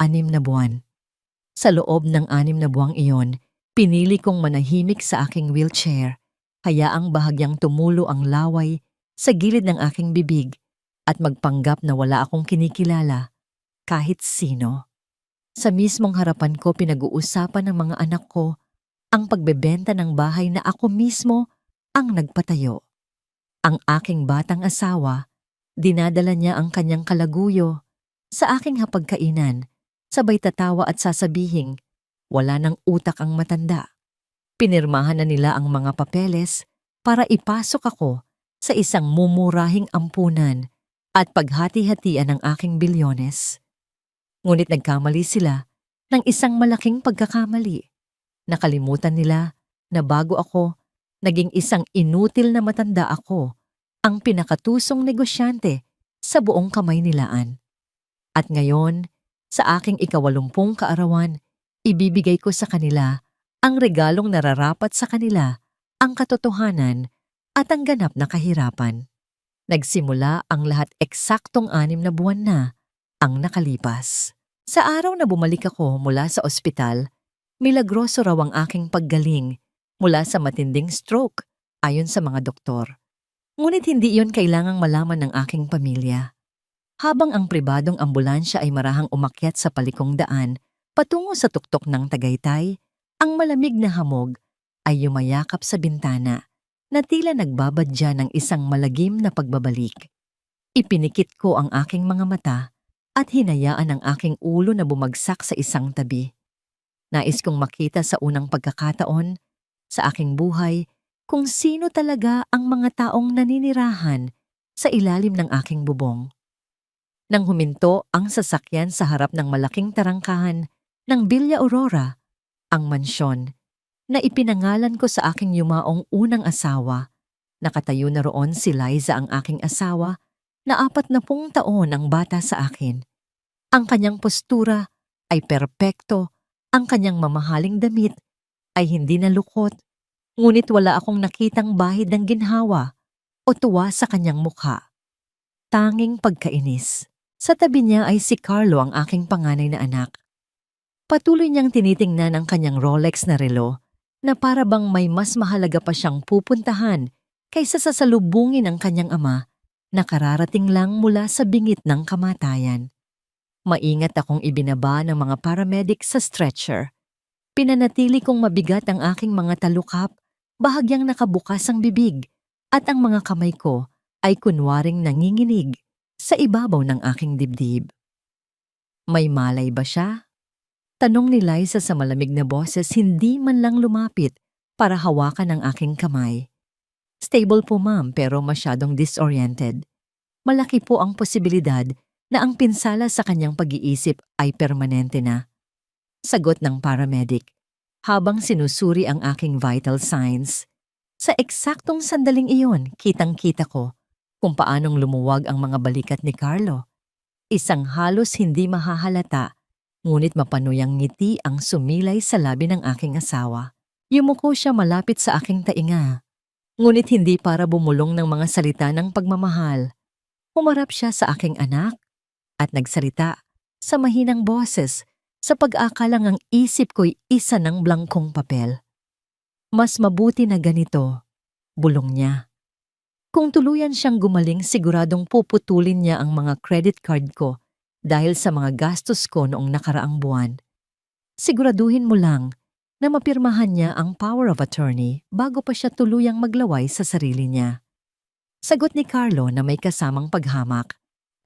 6 na buwan. Sa loob ng 6 na buwang iyon, pinili kong manahimik sa aking wheelchair, hayaang bahagyang tumulo ang laway sa gilid ng aking bibig at magpanggap na wala akong kinikilala kahit sino. Sa mismong harapan ko pinag-uusapan ng mga anak ko ang pagbebenta ng bahay na ako mismo ang nagpatayo. Ang aking batang asawa, dinadala niya ang kanyang kalaguyo sa aking hapagkainan, sabay tatawa at sasabihing, wala ng utak ang matanda. Pinirmahan na nila ang mga papeles para ipasok ako sa isang mumurahing ampunan at paghati-hatian ng aking bilyones. Ngunit nagkamali sila ng isang malaking pagkakamali. Nakalimutan nila na bago ako, naging isang inutil na matanda ako, ang pinakatusong negosyante sa buong Kamaynilaan. At ngayon, sa aking 80 kaarawan, ibibigay ko sa kanila ang regalong nararapat sa kanila, ang katotohanan at ang ganap na kahirapan. Nagsimula ang lahat eksaktong 6 na buwan na ang nakalipas. Sa araw na bumalik ako mula sa ospital, milagroso raw ang aking paggaling mula sa matinding stroke ayon sa mga doktor. Ngunit hindi iyon kailangang malaman ng aking pamilya. Habang ang pribadong ambulansya ay marahang umakyat sa palikong daan patungo sa tuktok ng Tagaytay, ang malamig na hamog ay yumayakap sa bintana na tila nagbabadya ng isang malagim na pagbabalik. Ipinikit ko ang aking mga mata at hinayaan ang aking ulo na bumagsak sa isang tabi. Nais kong makita sa unang pagkakataon sa aking buhay kung sino talaga ang mga taong naninirahan sa ilalim ng aking bubong. Nang huminto ang sasakyan sa harap ng malaking tarangkahan ng Villa Aurora, ang mansyon, na ipinangalan ko sa aking yumaong unang asawa, nakatayo na roon si Liza ang aking asawa na 40 taon ang bata sa akin. Ang kanyang postura ay perpekto, ang kanyang mamahaling damit ay hindi nalukot, ngunit wala akong nakitang bahid ng ginhawa o tuwa sa kanyang mukha. Tanging pagkainis. Sa tabi niya ay si Carlo, ang aking panganay na anak. Patuloy niyang tinitingnan ang kanyang Rolex na relo na para bang may mas mahalaga pa siyang pupuntahan kaysa sa salubungin ng kanyang ama na kararating lang mula sa bingit ng kamatayan. Maingat akong ibinaba ng mga paramedic sa stretcher. Pinanatili kong mabigat ang aking mga talukap, bahagyang nakabukas ang bibig, at ang mga kamay ko ay kunwaring nanginginig sa ibabaw ng aking dibdib. May malay ba siya? Tanong ni Liza sa malamig na boses, hindi man lang lumapit para hawakan ang aking kamay. Stable po ma'am, pero masyadong disoriented. Malaki po ang posibilidad na ang pinsala sa kanyang pag-iisip ay permanente na. Sagot ng paramedic, habang sinusuri ang aking vital signs. Sa eksaktong sandaling iyon, kitang-kita ko kung paanong lumuwag ang mga balikat ni Carlo. Isang halos hindi mahahalata, ngunit mapanuyang ngiti ang sumilay sa labi ng aking asawa. Yumuko siya malapit sa aking tainga, ngunit hindi para bumulong ng mga salita ng pagmamahal. Humarap siya sa aking anak at nagsalita sa mahinang boses sa pag-akalang ang isip ko'y isa ng blangkong papel. Mas mabuti na ganito, bulong niya. Kung tuluyan siyang gumaling, siguradong puputulin niya ang mga credit card ko dahil sa mga gastos ko noong nakaraang buwan. Siguraduhin mo lang na mapirmahan niya ang power of attorney bago pa siya tuluyang maglaway sa sarili niya. Sagot ni Carlo na may kasamang paghamak.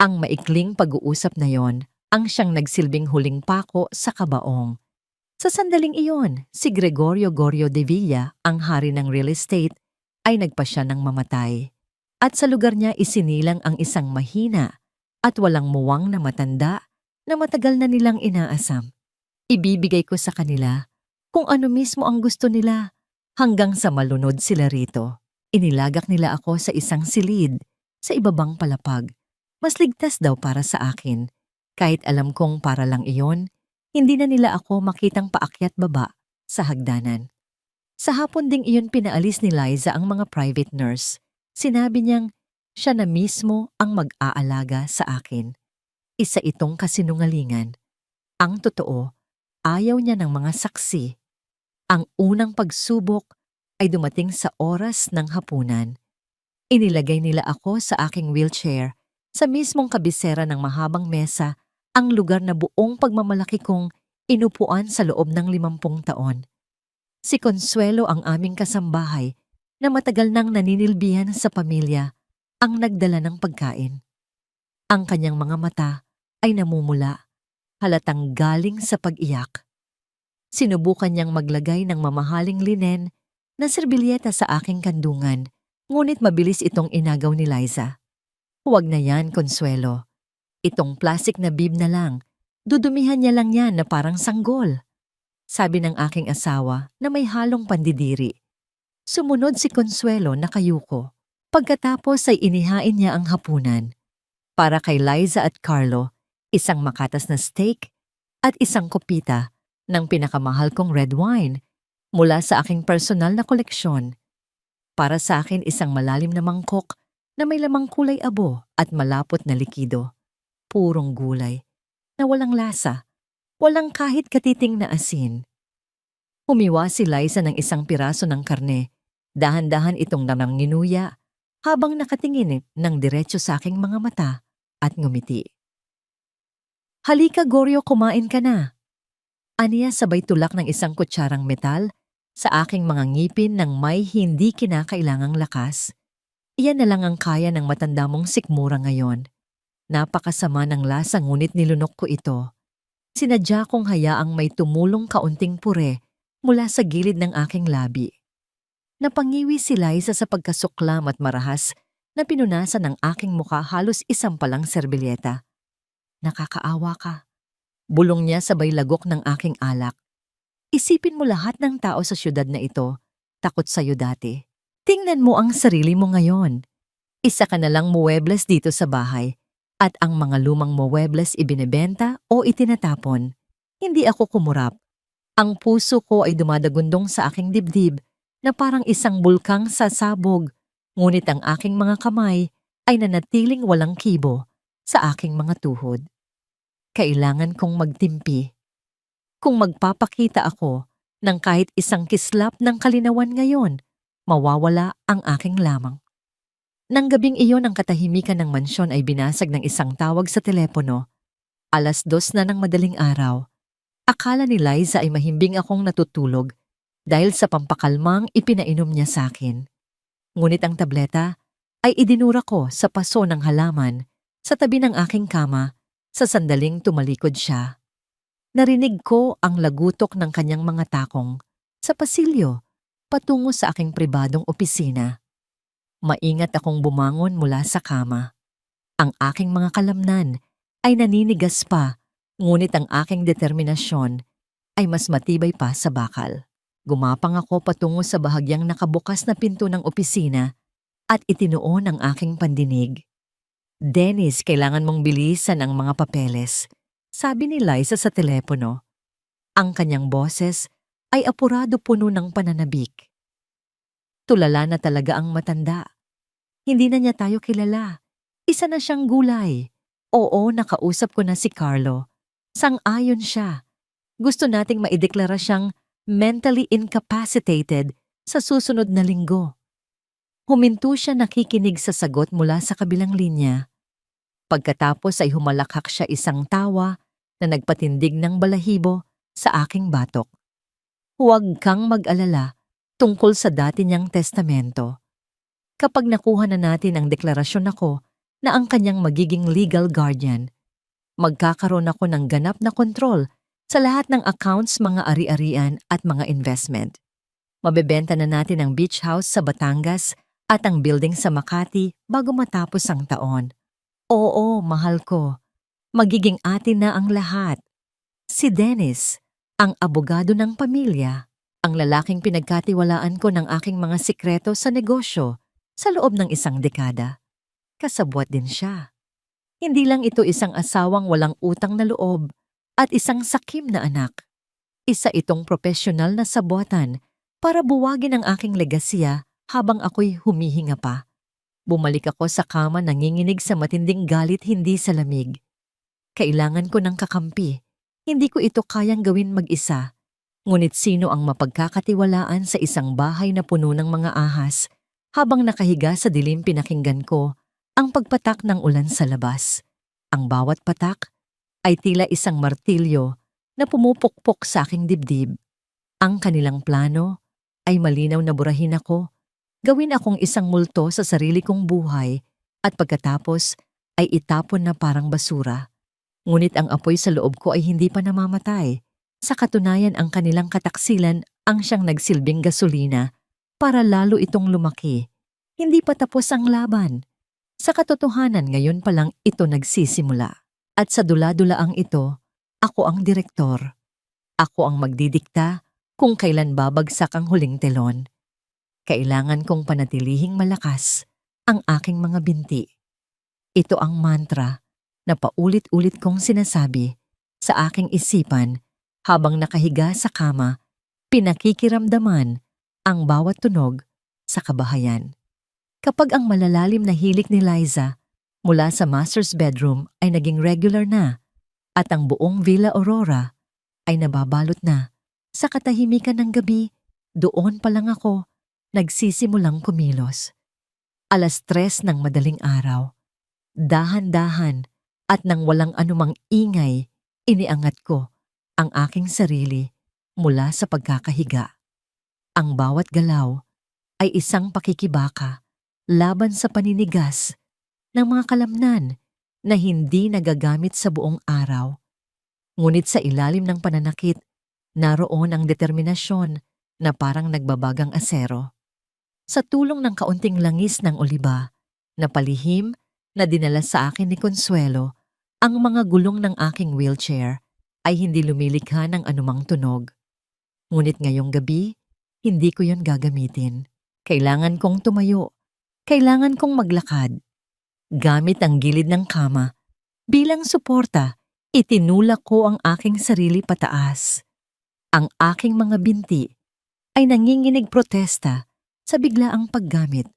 Ang maikling pag-uusap na yon ang siyang nagsilbing huling pako sa kabaong. Sa sandaling iyon, si Gregorio Gorio de Villa, ang hari ng real estate, ay nagpasya ng mamatay. At sa lugar niya isinilang ang isang mahina at walang muwang na matanda na matagal na nilang inaasam. Ibibigay ko sa kanila kung ano mismo ang gusto nila hanggang sa malunod sila rito. Inilagak nila ako sa isang silid sa ibabang palapag. Mas ligtas daw para sa akin. Kahit alam kong para lang iyon, hindi na nila ako makitang paakyat baba sa hagdanan. Sa hapon ding iyon pinaalis ni Liza ang mga private nurse. Sinabi niyang siya na mismo ang mag-aalaga sa akin. Isa itong kasinungalingan. Ang totoo, ayaw niya ng mga saksi. Ang unang pagsubok ay dumating sa oras ng hapunan. Inilagay nila ako sa aking wheelchair sa mismong kabisera ng mahabang mesa, ang lugar na buong pagmamalaki kong inupuan sa loob ng 50 taon. Si Consuelo ang aming kasambahay na matagal nang naninilbihan sa pamilya ang nagdala ng pagkain. Ang kanyang mga mata ay namumula, halatang galing sa pag-iyak. Sinubukan niyang maglagay ng mamahaling linen na serbilyeta sa aking kandungan, ngunit mabilis itong inagaw ni Liza. Huwag na yan, Consuelo. Itong plastic na bib na lang. Dudumihan niya lang yan na parang sanggol. Sabi ng aking asawa na may halong pandidiri. Sumunod si Consuelo na kayuko. Pagkatapos ay inihain niya ang hapunan. Para kay Liza at Carlo, isang makatas na steak at isang kopita ng pinakamahal kong red wine mula sa aking personal na koleksyon. Para sa akin isang malalim na mangkok na may lamang kulay abo at malapot na likido. Purong gulay na walang lasa, walang kahit katiting na asin. Humiwa si Liza ng isang piraso ng karne. Dahan-dahan itong nananginuya habang nakatingin ng diretso sa aking mga mata at ngumiti. "Halika, Goryo, kumain ka na." Aniya sabay tulak ng isang kutsarang metal sa aking mga ngipin ng may hindi kinakailangang lakas. Iyan na lang ang kaya ng matanda mong sikmura ngayon. Napakasama ng lasa ngunit nilunok ko ito. Sinadya kong hayaang may tumulong kaunting pure mula sa gilid ng aking labi. Napangiwi si Liza sa pagkasuklam at marahas na pinunasan ng aking mukha halos isang palang serbilyeta. "Nakakaawa ka." Bulong niya sabay lagok ng aking alak. "Isipin mo lahat ng tao sa syudad na ito, takot sa'yo dati. Tingnan mo ang sarili mo ngayon. Isa ka na lang muwebles dito sa bahay at ang mga lumang muwebles ibinebenta o itinatapon. Hindi ako kumurap. Ang puso ko ay dumadagundong sa aking dibdib na parang isang bulkang sasabog, ngunit ang aking mga kamay ay nanatiling walang kibo sa aking mga tuhod. Kailangan kong magtimpi. Kung magpapakita ako ng kahit isang kislap ng kalinawan ngayon, mawawala ang aking lamang." Nang gabing iyon ang katahimikan ng mansyon ay binasag ng isang tawag sa telepono. 2:00 na ng madaling araw. Akala ni Liza ay mahimbing akong natutulog dahil sa pampakalmang ipinainom niya sa akin. Ngunit ang tableta ay idinura ko sa paso ng halaman sa tabi ng aking kama sa sandaling tumalikod siya. Narinig ko ang lagutok ng kanyang mga takong sa pasilyo patungo sa aking pribadong opisina. Maingat akong bumangon mula sa kama. Ang aking mga kalamnan ay naninigas pa, ngunit ang aking determinasyon ay mas matibay pa sa bakal. Gumapang ako patungo sa bahagyang nakabukas na pinto ng opisina at itinuon ang aking pandinig. "Dennis, kailangan mong bilisan ang mga papeles," sabi ni Liza sa telepono. Ang kanyang boses ay apurado puno ng pananabik. Tulala na talaga ang matanda. Hindi na niya tayo kilala. Isa na siyang gulay. Oo, nakausap ko na si Carlo. Sang-ayon siya. Gusto nating maideklara siyang mentally incapacitated sa susunod na linggo. Huminto siya nakikinig sa sagot mula sa kabilang linya. Pagkatapos ay humalakhak siya isang tawa na nagpatindig ng balahibo sa aking batok. "Huwag kang mag-alala tungkol sa dati niyang testamento. Kapag nakuha na natin ang deklarasyon ako na ang kanyang magiging legal guardian, magkakaroon ako ng ganap na kontrol sa lahat ng accounts, mga ari-arian at mga investment. Mabebenta na natin ang beach house sa Batangas at ang building sa Makati bago matapos ang taon. Oo, mahal ko. Magiging atin na ang lahat." Si Dennis, ang abogado ng pamilya, ang lalaking pinagkatiwalaan ko ng aking mga sikreto sa negosyo sa loob ng isang dekada. Kasabwat din siya. Hindi lang ito isang asawang walang utang na loob at isang sakim na anak. Isa itong propesyonal na sabwatan para buwagin ang aking legasiya habang ako'y humihinga pa. Bumalik ako sa kama nanginginig sa matinding galit, hindi sa lamig. Kailangan ko ng kakampi. Hindi ko ito kayang gawin mag-isa. Ngunit sino ang mapagkakatiwalaan sa isang bahay na puno ng mga ahas habang nakahiga sa dilim pinakinggan ko ang pagpatak ng ulan sa labas. Ang bawat patak ay tila isang martilyo na pumupukpok sa aking dibdib. Ang kanilang plano ay malinaw na burahin ako, gawin akong isang multo sa sarili kong buhay at pagkatapos ay itapon na parang basura. Ngunit ang apoy sa loob ko ay hindi pa namamatay. Sa katunayan ang kanilang kataksilan ang siyang nagsilbing gasolina para lalo itong lumaki. Hindi pa tapos ang laban. Sa katotohanan ngayon pa lang ito nagsisimula. At sa dula-dulaang ito, ako ang direktor. Ako ang magdidikta kung kailan babagsak ang huling telon. Kailangan kong panatilihing malakas ang aking mga binti. Ito ang mantra na paulit-ulit kong sinasabi sa aking isipan habang nakahiga sa kama, pinakikiramdaman ang bawat tunog sa kabahayan. Kapag ang malalalim na hilik ni Liza mula sa master's bedroom ay naging regular na at ang buong Villa Aurora ay nababalot na sa katahimikan ng gabi, doon pa lang ako nagsisimulang kumilos. 3:00 ng madaling araw. Dahan-dahan at nang walang anumang ingay, iniangat ko ang aking sarili mula sa pagkakahiga. Ang bawat galaw ay isang pakikibaka laban sa paninigas ng mga kalamnan na hindi nagagamit sa buong araw. Ngunit sa ilalim ng pananakit, naroon ang determinasyon na parang nagbabagang asero. Sa tulong ng kaunting langis ng oliba na palihim na dinala sa akin ni Consuelo, ang mga gulong ng aking wheelchair ay hindi lumilikha ng anumang tunog. Ngunit ngayong gabi, hindi ko yon gagamitin. Kailangan kong tumayo. Kailangan kong maglakad. Gamit ang gilid ng kama, bilang suporta, itinulak ko ang aking sarili pataas. Ang aking mga binti ay nanginginig protesta sa biglaang paggamit.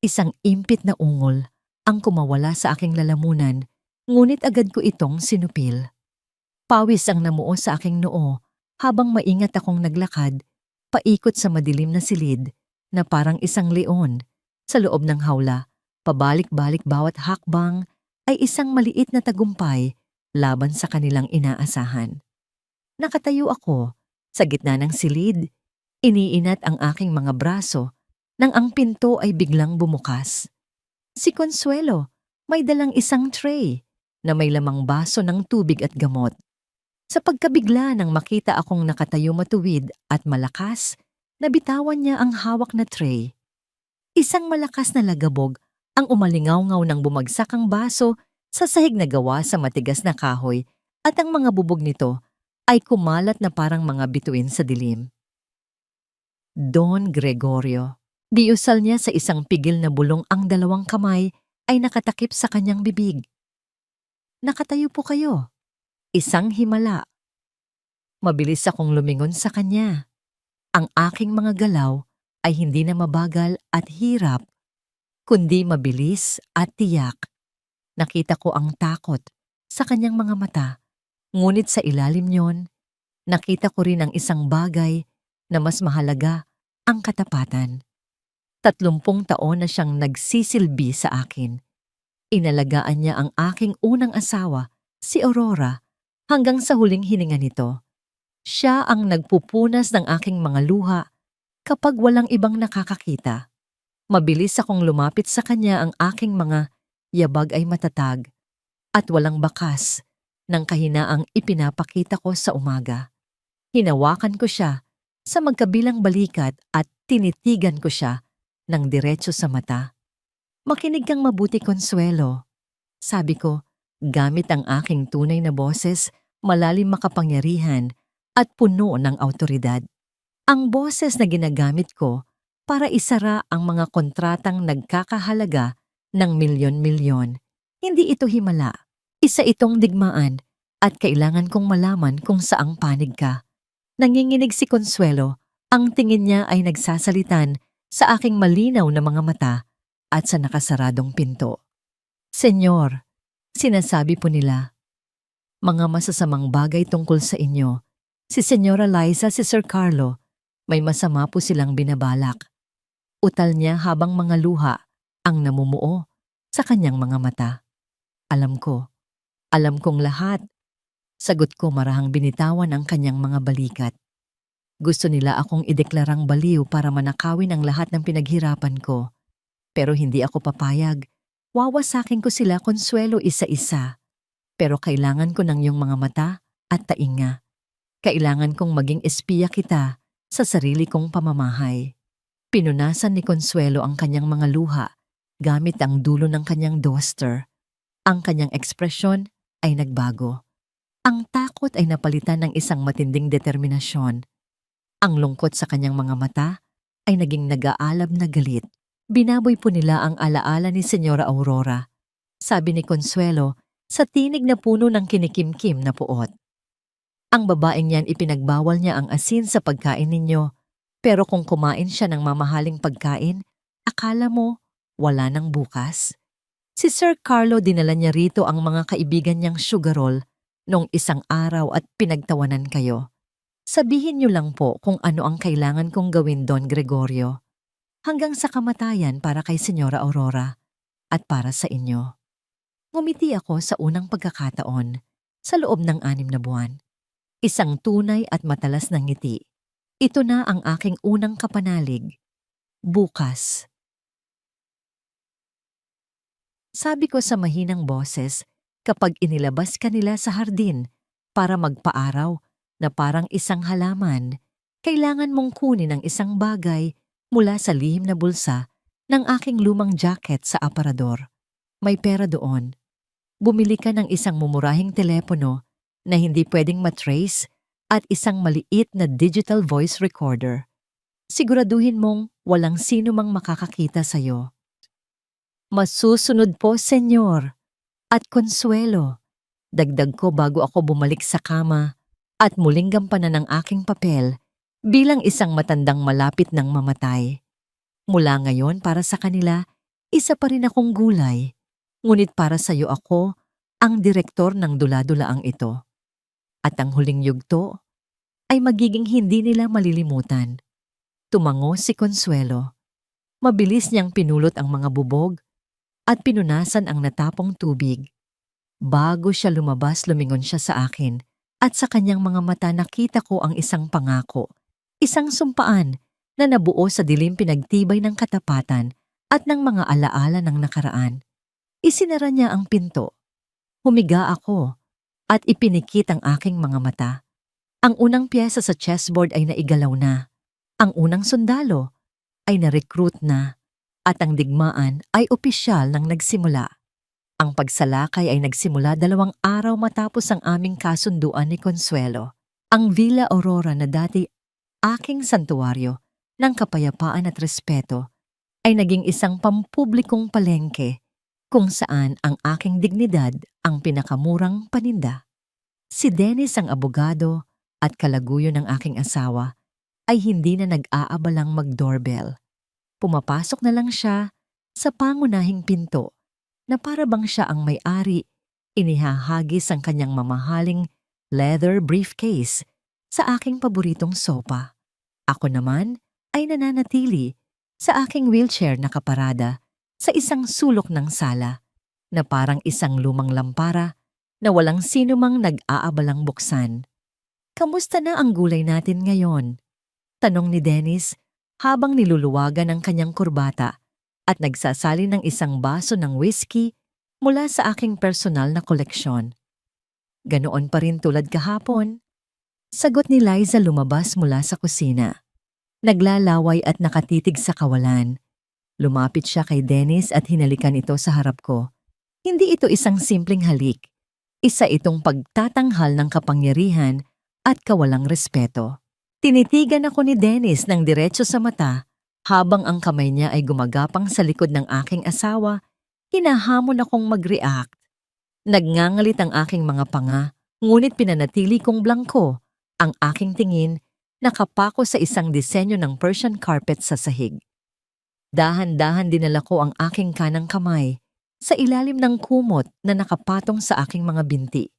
Isang impit na ungol ang kumawala sa aking lalamunan, ngunit agad ko itong sinupil. Pawis ang namuo sa aking noo habang maingat akong naglakad, paikot sa madilim na silid na parang isang leon. Sa loob ng hawla, pabalik-balik bawat hakbang ay isang maliit na tagumpay laban sa kanilang inaasahan. Nakatayo ako sa gitna ng silid, iniinat ang aking mga braso nang ang pinto ay biglang bumukas. Si Consuelo may dalang isang tray na may lamang baso ng tubig at gamot. Sa pagkabigla nang makita akong nakatayo matuwid at malakas, nabitawan niya ang hawak na tray. Isang malakas na lagabog ang umalingaw-ngaw nang bumagsak ang baso sa sahig na gawa sa matigas na kahoy at ang mga bubog nito ay kumalat na parang mga bituin sa dilim. Don Gregorio. Diusal niya sa isang pigil na bulong, ang dalawang kamay ay nakatakip sa kanyang bibig. Nakatayo po kayo. Isang himala. Mabilis akong lumingon sa kanya. Ang aking mga galaw ay hindi na mabagal at hirap, kundi mabilis at tiyak. Nakita ko ang takot sa kanyang mga mata, ngunit sa ilalim niyon, nakita ko rin ang isang bagay na mas mahalaga, ang katapatan. 30 taon na siyang nagsisilbi sa akin. Inalagaan niya ang aking unang asawa, si Aurora, hanggang sa huling hininga nito. Siya ang nagpupunas ng aking mga luha kapag walang ibang nakakakita. Mabilis akong lumapit sa kanya, ang aking mga yabag ay matatag at walang bakas ng kahinaang ipinapakita ko sa umaga. Hinawakan ko siya sa magkabilang balikat at tinitigan ko siya ng diretso sa mata. Makinig kang mabuti, Consuelo. Sabi ko, gamit ang aking tunay na boses, malalim, makapangyarihan at puno ng awtoridad. Ang boses na ginagamit ko para isara ang mga kontratang nagkakahalaga ng milyon-milyon. Hindi ito himala. Isa itong digmaan at kailangan kong malaman kung saang panig ka. Nanginginig si Consuelo, ang tingin niya ay nagsasalitan sa aking malinaw na mga mata at sa nakasaradong pinto. Senyor, sinasabi po nila, Mga masasamang bagay tungkol sa inyo. Si Senyora Liza, si Sir Carlo, may masama po silang binabalak. Utal niya habang mga luha ang namumuo sa kanyang mga mata. Alam ko, alam kong lahat. Sagot ko marahang binitawan ang kanyang mga balikat. Gusto nila akong ideklarang baliw para manakawin ang lahat ng pinaghirapan ko. Pero hindi ako papayag. Wawasakin ko sila, Consuelo, isa-isa. Pero kailangan ko ng iyong mga mata at tainga. Kailangan kong maging espiya kita sa sarili kong pamamahay. Pinunasan ni Consuelo ang kanyang mga luha gamit ang dulo ng kanyang duster. Ang kanyang ekspresyon ay nagbago. Ang takot ay napalitan ng isang matinding determinasyon. Ang lungkot sa kanyang mga mata ay naging nag-aalab na galit. Binaboy po nila ang alaala ni Senyora Aurora. Sabi ni Consuelo sa tinig na puno ng kinikimkim na puot. Ang babaeng yan, ipinagbawal niya ang asin sa pagkain ninyo. Pero kung kumain siya ng mamahaling pagkain, akala mo wala nang bukas? Si Sir Carlo, dinala niya rito ang mga kaibigan niyang sugarol nung isang araw at pinagtawanan kayo. Sabihin niyo lang po kung ano ang kailangan kong gawin, Don Gregorio. Hanggang sa kamatayan para kay Senyora Aurora at para sa inyo. Ngumiti ako sa unang pagkakataon sa loob ng 6 na buwan. Isang tunay at matalas na ngiti. Ito na ang aking unang kapanalig. Bukas. Sabi ko sa mahinang boses kapag inilabas kanila sa hardin para magpaaraw na parang isang halaman, kailangan mong kunin ang isang bagay mula sa lihim na bulsa ng aking lumang jacket sa aparador. May pera doon. Bumili ka ng isang mumurahing telepono na hindi pwedeng matrace at isang maliit na digital voice recorder. Siguraduhin mong walang sino mang makakakita sa'yo. Masusunod po, Senyor. At Consuelo. Dagdag ko bago ako bumalik sa kama at muling gampanan ng aking papel bilang isang matandang malapit ng mamatay. Mula ngayon para sa kanila, isa pa rin akong gulay. Ngunit para sa iyo ako ang direktor ng dula-dulaang ito. At ang huling yugto ay magiging hindi nila malilimutan. Tumango si Consuelo. Mabilis niyang pinulot ang mga bubog at pinunasan ang natapong tubig. Bago siya lumabas, lumingon siya sa akin at sa kanyang mga mata nakita ko ang isang pangako, isang sumpaan na nabuo sa dilim pinagtibay ng katapatan at ng mga alaala ng nakaraan. Isinara niya ang pinto. Humiga ako at ipinikit ang aking mga mata. Ang unang piyesa sa chessboard ay naigalaw na. Ang unang sundalo ay na-recruit na. At ang digmaan ay opisyal nang nagsimula. Ang pagsalakay ay nagsimula 2 araw matapos ang aming kasunduan ni Consuelo. Ang Villa Aurora na dati aking santuwaryo ng kapayapaan at respeto ay naging isang pampublikong palengke kung saan ang aking dignidad ang pinakamurang paninda. Si Dennis, ang abogado at kalaguyo ng aking asawa, ay hindi na nag-aabalang mag-doorbell. Pumapasok na lang siya sa pangunahing pinto na para bang siya ang may-ari, inihahagis ang kanyang mamahaling leather briefcase sa aking paboritong sopa. Ako naman ay nananatili sa aking wheelchair na kaparada sa isang sulok ng sala na parang isang lumang lampara na walang sino mang nag-aabalang buksan. Kamusta na ang gulay natin ngayon? Tanong ni Dennis habang niluluwagan ang kanyang kurbata at nagsasali ng isang baso ng whiskey mula sa aking personal na koleksyon. Ganoon pa rin tulad kahapon. Sagot ni Liza lumabas mula sa kusina. Naglalaway at nakatitig sa kawalan. Lumapit siya kay Dennis at hinalikan ito sa harap ko. Hindi ito isang simpleng halik. Isa itong pagtatanghal ng kapangyarihan at kawalang respeto. Tinitigan ako ni Dennis ng diretso sa mata habang ang kamay niya ay gumagapang sa likod ng aking asawa. Hinahamon akong mag-react. Nagngangalit ang aking mga panga, ngunit pinanatili kong blangko ang aking tingin nakapako sa isang disenyo ng Persian carpet sa sahig. Dahan-dahan dinala ko ang aking kanang kamay sa ilalim ng kumot na nakapatong sa aking mga binti.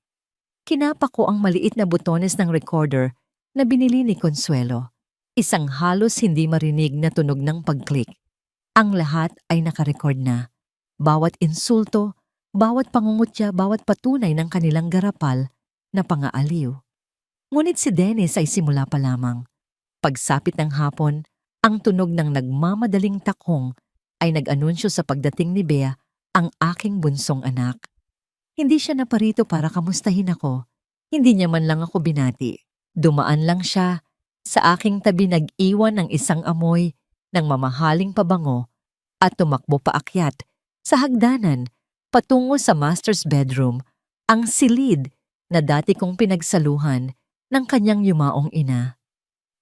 Kinapa ko ang maliit na butones ng recorder na binili ni Consuelo. Isang halos hindi marinig na tunog ng pag-click. Ang lahat ay nakarecord na. Bawat insulto, bawat pangungutya, bawat patunay ng kanilang garapal na pangaaliw. Ngunit si Dennis ay simula pa lamang. Pagsapit ng hapon, ang tunog ng nagmamadaling takong ay nag-anunsyo sa pagdating ni Bea, ang aking bunsong anak. Hindi siya naparito para kamustahin ako. Hindi niya man lang ako binati. Dumaan lang siya. Sa aking tabi nag-iwan ng isang amoy ng mamahaling pabango at tumakbo paakyat sa hagdanan patungo sa master's bedroom, ang silid na dati kong pinagsaluhan ng kanyang yumaong ina.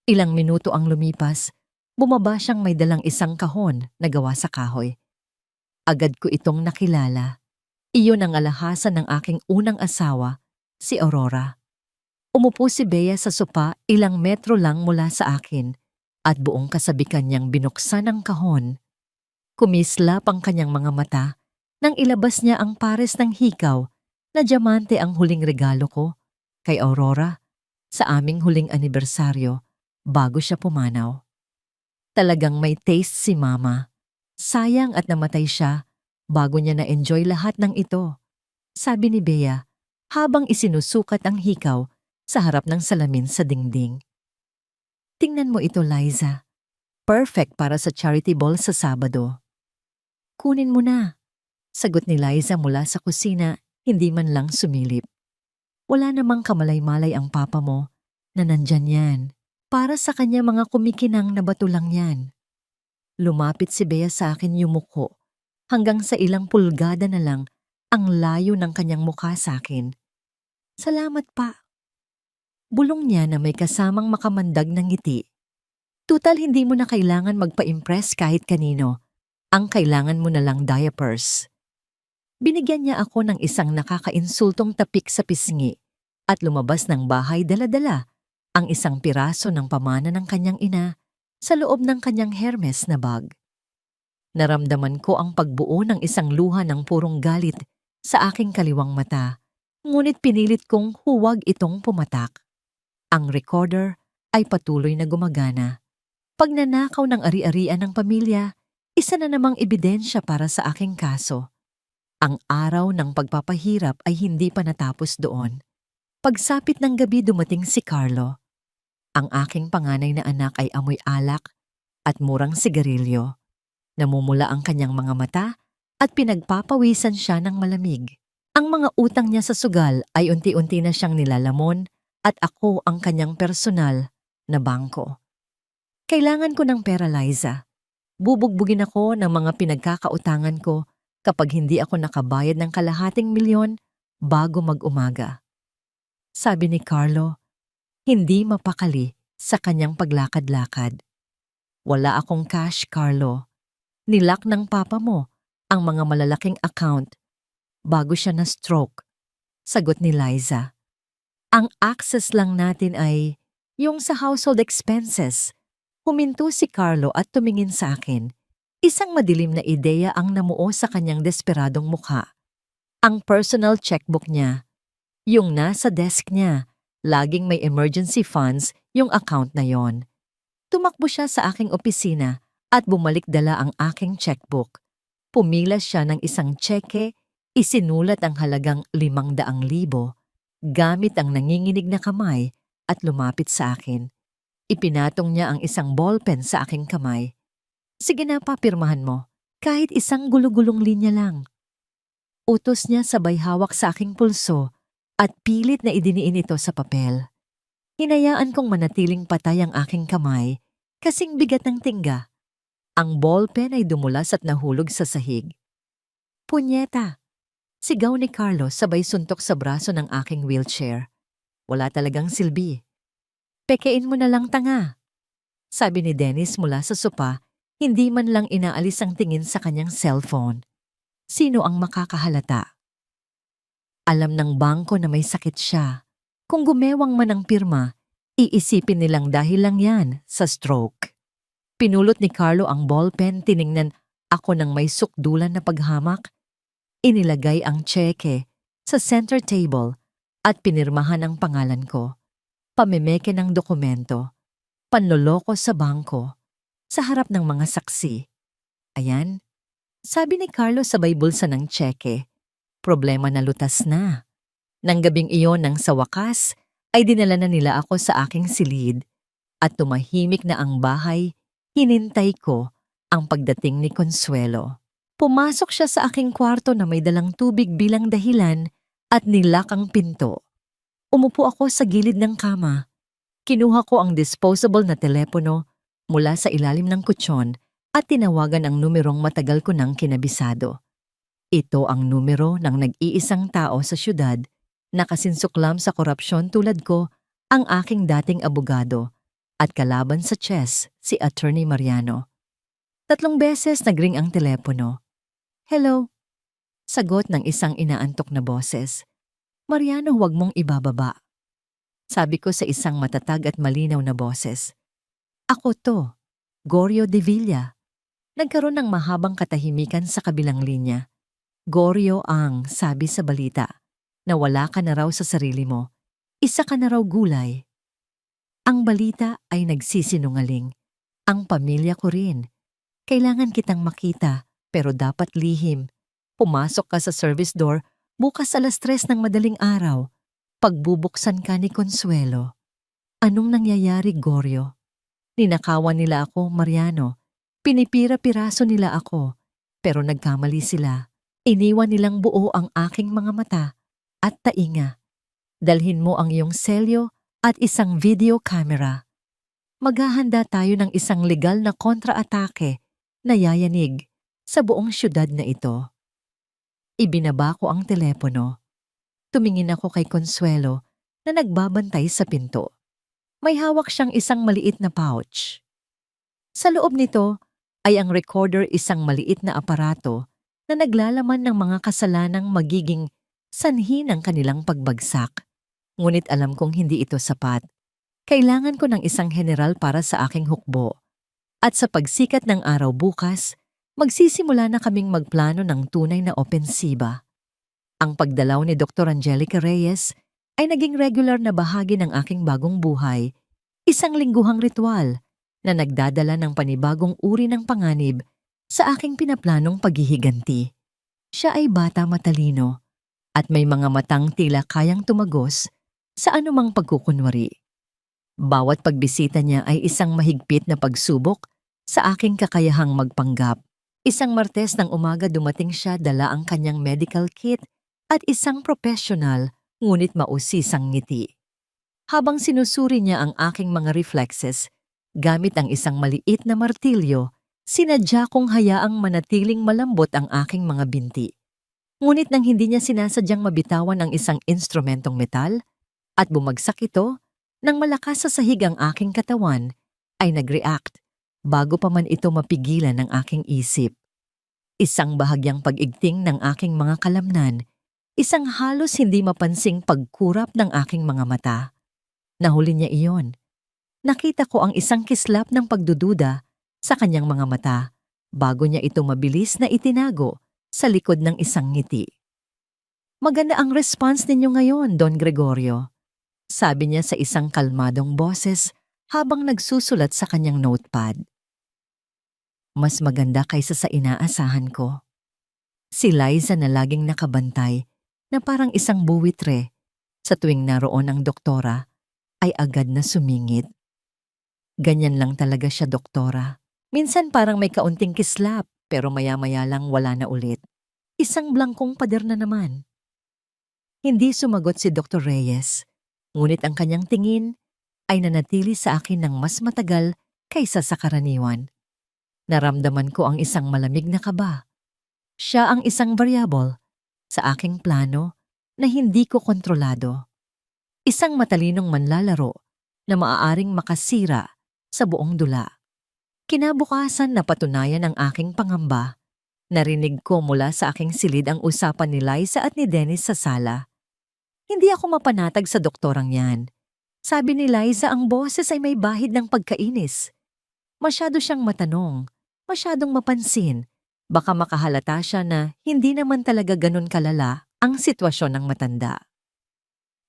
Ilang minuto ang lumipas, bumaba siyang may dalang isang kahon na gawa sa kahoy. Agad ko itong nakilala. Iyon ang alahasan ng aking unang asawa, si Aurora. Umupo si Bea sa sopa ilang metro lang mula sa akin at buong kasabikan niyang binuksan ang kahon. Kumislap ang kanyang mga mata nang ilabas niya ang pares ng hikaw na diamante ang huling regalo ko kay Aurora sa aming huling anibersaryo bago siya pumanaw. Talagang may taste si Mama. Sayang at namatay siya bago niya na-enjoy lahat ng ito, sabi ni Bea habang isinusukat ang hikaw sa harap ng salamin sa dingding. Tingnan mo ito, Liza. Perfect para sa charity ball sa Sabado. Kunin mo na, sagot ni Liza mula sa kusina, hindi man lang sumilip. Wala namang kamalay-malay ang papa mo na nandyan yan. Para sa kanya mga kumikinang na bato lang yan. Lumapit si Bea sa akin yumuko hanggang sa ilang pulgada na lang ang layo ng kanyang mukha sa akin. Salamat pa. Bulong niya na may kasamang makamandag ng ngiti. Tutal hindi mo na kailangan magpa-impress kahit kanino. Ang kailangan mo na lang diapers. Binigyan niya ako ng isang nakakainsultong tapik sa pisngi at lumabas ng bahay dala-dala ang isang piraso ng pamana ng kanyang ina sa loob ng kanyang Hermes na bag. Naramdaman ko ang pagbuo ng isang luha ng purong galit sa aking kaliwang mata, ngunit pinilit kong huwag itong pumatak. Ang recorder ay patuloy na gumagana. Pagnanakaw ng ari-arian ng pamilya, isa na namang ebidensya para sa aking kaso. Ang araw ng pagpapahirap ay hindi pa natapos doon. Pagsapit ng gabi dumating si Carlo. Ang aking panganay na anak ay amoy alak at murang sigarilyo. Namumula ang kanyang mga mata at pinagpapawisan siya ng malamig. Ang mga utang niya sa sugal ay unti-unti na siyang nilalamon at ako ang kanyang personal na bangko. Kailangan ko ng pera, Liza. Bubugbugin ako ng mga pinagkakautangan ko kapag hindi ako nakabayad ng kalahating milyon bago mag-umaga. Sabi ni Carlo, hindi mapakali sa kanyang paglakad-lakad. Wala akong cash, Carlo. Nilak ng papa mo ang mga malalaking account bago siya na-stroke, sagot ni Liza. Ang access lang natin ay yung sa household expenses. Huminto si Carlo at tumingin sa akin. Isang madilim na ideya ang namuo sa kanyang desperadong mukha. Ang personal checkbook niya. Yung nasa desk niya. Laging may emergency funds yung account na yon. Tumakbo siya sa aking opisina at bumalik dala ang aking checkbook. Pumila siya ng isang tseke, isinulat ang halagang 500,000 gamit ang nanginginig na kamay at lumapit sa akin. Ipinatong niya ang isang ballpen sa aking kamay. Sige na, papirmahan mo. Kahit isang gulugulong linya lang. Utos niya sabay hawak sa aking pulso at pilit na idiniin ito sa papel. Hinayaan kong manatiling patay ang aking kamay kasing bigat ng tingga. Ang ballpen ay dumulas at nahulog sa sahig. Punyeta! Sigaw ni Carlos sabay suntok sa braso ng aking wheelchair. Wala talagang silbi. Pekein mo na lang, tanga. Sabi ni Dennis mula sa sopa, hindi man lang inaalis ang tingin sa kanyang cellphone. Sino ang makakahalata? Alam ng bangko na may sakit siya. Kung gumewang man ang pirma, iisipin nilang dahil lang yan sa stroke. Pinulot ni Carlo ang ballpen, tiningnan ako ng may sukdulan na paghamak. Inilagay ang tseke sa center table at pinirmahan ang pangalan ko, pamemeke ng dokumento, panloloko sa bangko, sa harap ng mga saksi. Ayan, sabi ni Carlo sabay bulsa ng tseke, problema na lutas na. Nang gabing iyon nang sa wakas, ay dinala na nila ako sa aking silid at tumahimik na ang bahay, hinintay ko ang pagdating ni Consuelo. Pumasok siya sa aking kwarto na may dalang tubig bilang dahilan at nilak ang pinto. Umupo ako sa gilid ng kama. Kinuha ko ang disposable na telepono mula sa ilalim ng kutsyon at tinawagan ang numerong matagal ko nang kinabisado. Ito ang numero ng nag-iisang tao sa syudad na kasinsuklam sa korupsyon tulad ko, ang aking dating abogado at kalaban sa chess, si Attorney Mariano. 3 beses nagring ang telepono. Hello? Sagot ng isang inaantok na boses. Mariano, huwag mong ibababa. Sabi ko sa isang matatag at malinaw na boses. Ako to, Gorio de Villa. Nagkaroon ng mahabang katahimikan sa kabilang linya. Gorio ang sabi sa balita na wala ka na raw sa sarili mo. Isa ka na raw gulay. Ang balita ay nagsisinungaling. Ang pamilya ko rin. Kailangan kitang makita pero dapat lihim. Pumasok ka sa service door bukas 3:00 ng madaling araw. Pagbubuksan ka ni Consuelo. Anong nangyayari, Gorio? Ninakawan nila ako, Mariano. Pinipira-piraso nila ako. Pero nagkamali sila. Iniwan nilang buo ang aking mga mata at tainga. Dalhin mo ang iyong selyo at isang video camera. Maghahanda tayo ng isang legal na kontra-atake na yayanig sa buong syudad na ito. Ibinaba ko ang telepono. Tumingin ako kay Consuelo na nagbabantay sa pinto. May hawak siyang isang maliit na pouch. Sa loob nito ay ang recorder, isang maliit na aparato na naglalaman ng mga kasalanang magiging sanhi ng kanilang pagbagsak. Ngunit alam kong hindi ito sapat. Kailangan ko ng isang general para sa aking hukbo. At sa pagsikat ng araw bukas, magsisimula na kaming magplano ng tunay na opensiba. Ang pagdalaw ni Dr. Angelica Reyes ay naging regular na bahagi ng aking bagong buhay, isang lingguhang ritual na nagdadala ng panibagong uri ng panganib sa aking pinaplanong paghihiganti. Siya ay bata matalino at may mga matang tila kayang tumagos sa anumang pagkukunwari. Bawat pagbisita niya ay isang mahigpit na pagsubok sa aking kakayahang magpanggap. Isang Martes ng umaga dumating siya, dala ang kanyang medical kit at isang professional ngunit mausisang ngiti. Habang sinusuri niya ang aking mga reflexes, gamit ang isang maliit na martilyo, sinadya kong hayaang manatiling malambot ang aking mga binti. Ngunit nang hindi niya sinasadyang mabitawan ang isang instrumentong metal at bumagsak ito, nang malakas sa sahig ang aking katawan, ay nag-react bago pa man ito mapigilan ng aking isip. Isang bahagyang pag-igting ng aking mga kalamnan, isang halos hindi mapansing pagkurap ng aking mga mata. Nahuli niya iyon. Nakita ko ang isang kislap ng pagdududa sa kanyang mga mata bago niya ito mabilis na itinago sa likod ng isang ngiti. Maganda ang response ninyo ngayon, Don Gregorio, sabi niya sa isang kalmadong boses habang nagsusulat sa kanyang notepad. Mas maganda kaysa sa inaasahan ko. Si Liza na laging nakabantay na parang isang buwitre sa tuwing naroon ang doktora ay agad na sumingit. Ganyan lang talaga siya, doktora. Minsan parang may kaunting kislap pero maya-maya lang wala na ulit. Isang blangkong pader na naman. Hindi sumagot si Dr. Reyes, ngunit ang kanyang tingin ay nanatili sa akin ng mas matagal kaysa sa karaniwan. Naramdaman ko ang isang malamig na kaba. Siya ang isang variable sa aking plano na hindi ko kontrolado. Isang matalinong manlalaro na maaaring makasira sa buong dula. Kinabukasan, napatunayan ang aking pangamba. Narinig ko mula sa aking silid ang usapan ni Liza at ni Dennis sa sala. Hindi ako mapanatag sa doktorang yan. Sabi ni Liza, ang boses ay may bahid ng pagkainis. Masyado siyang matanong, masyadong mapansin. Baka makahalata siya na hindi naman talaga ganun kalala ang sitwasyon ng matanda.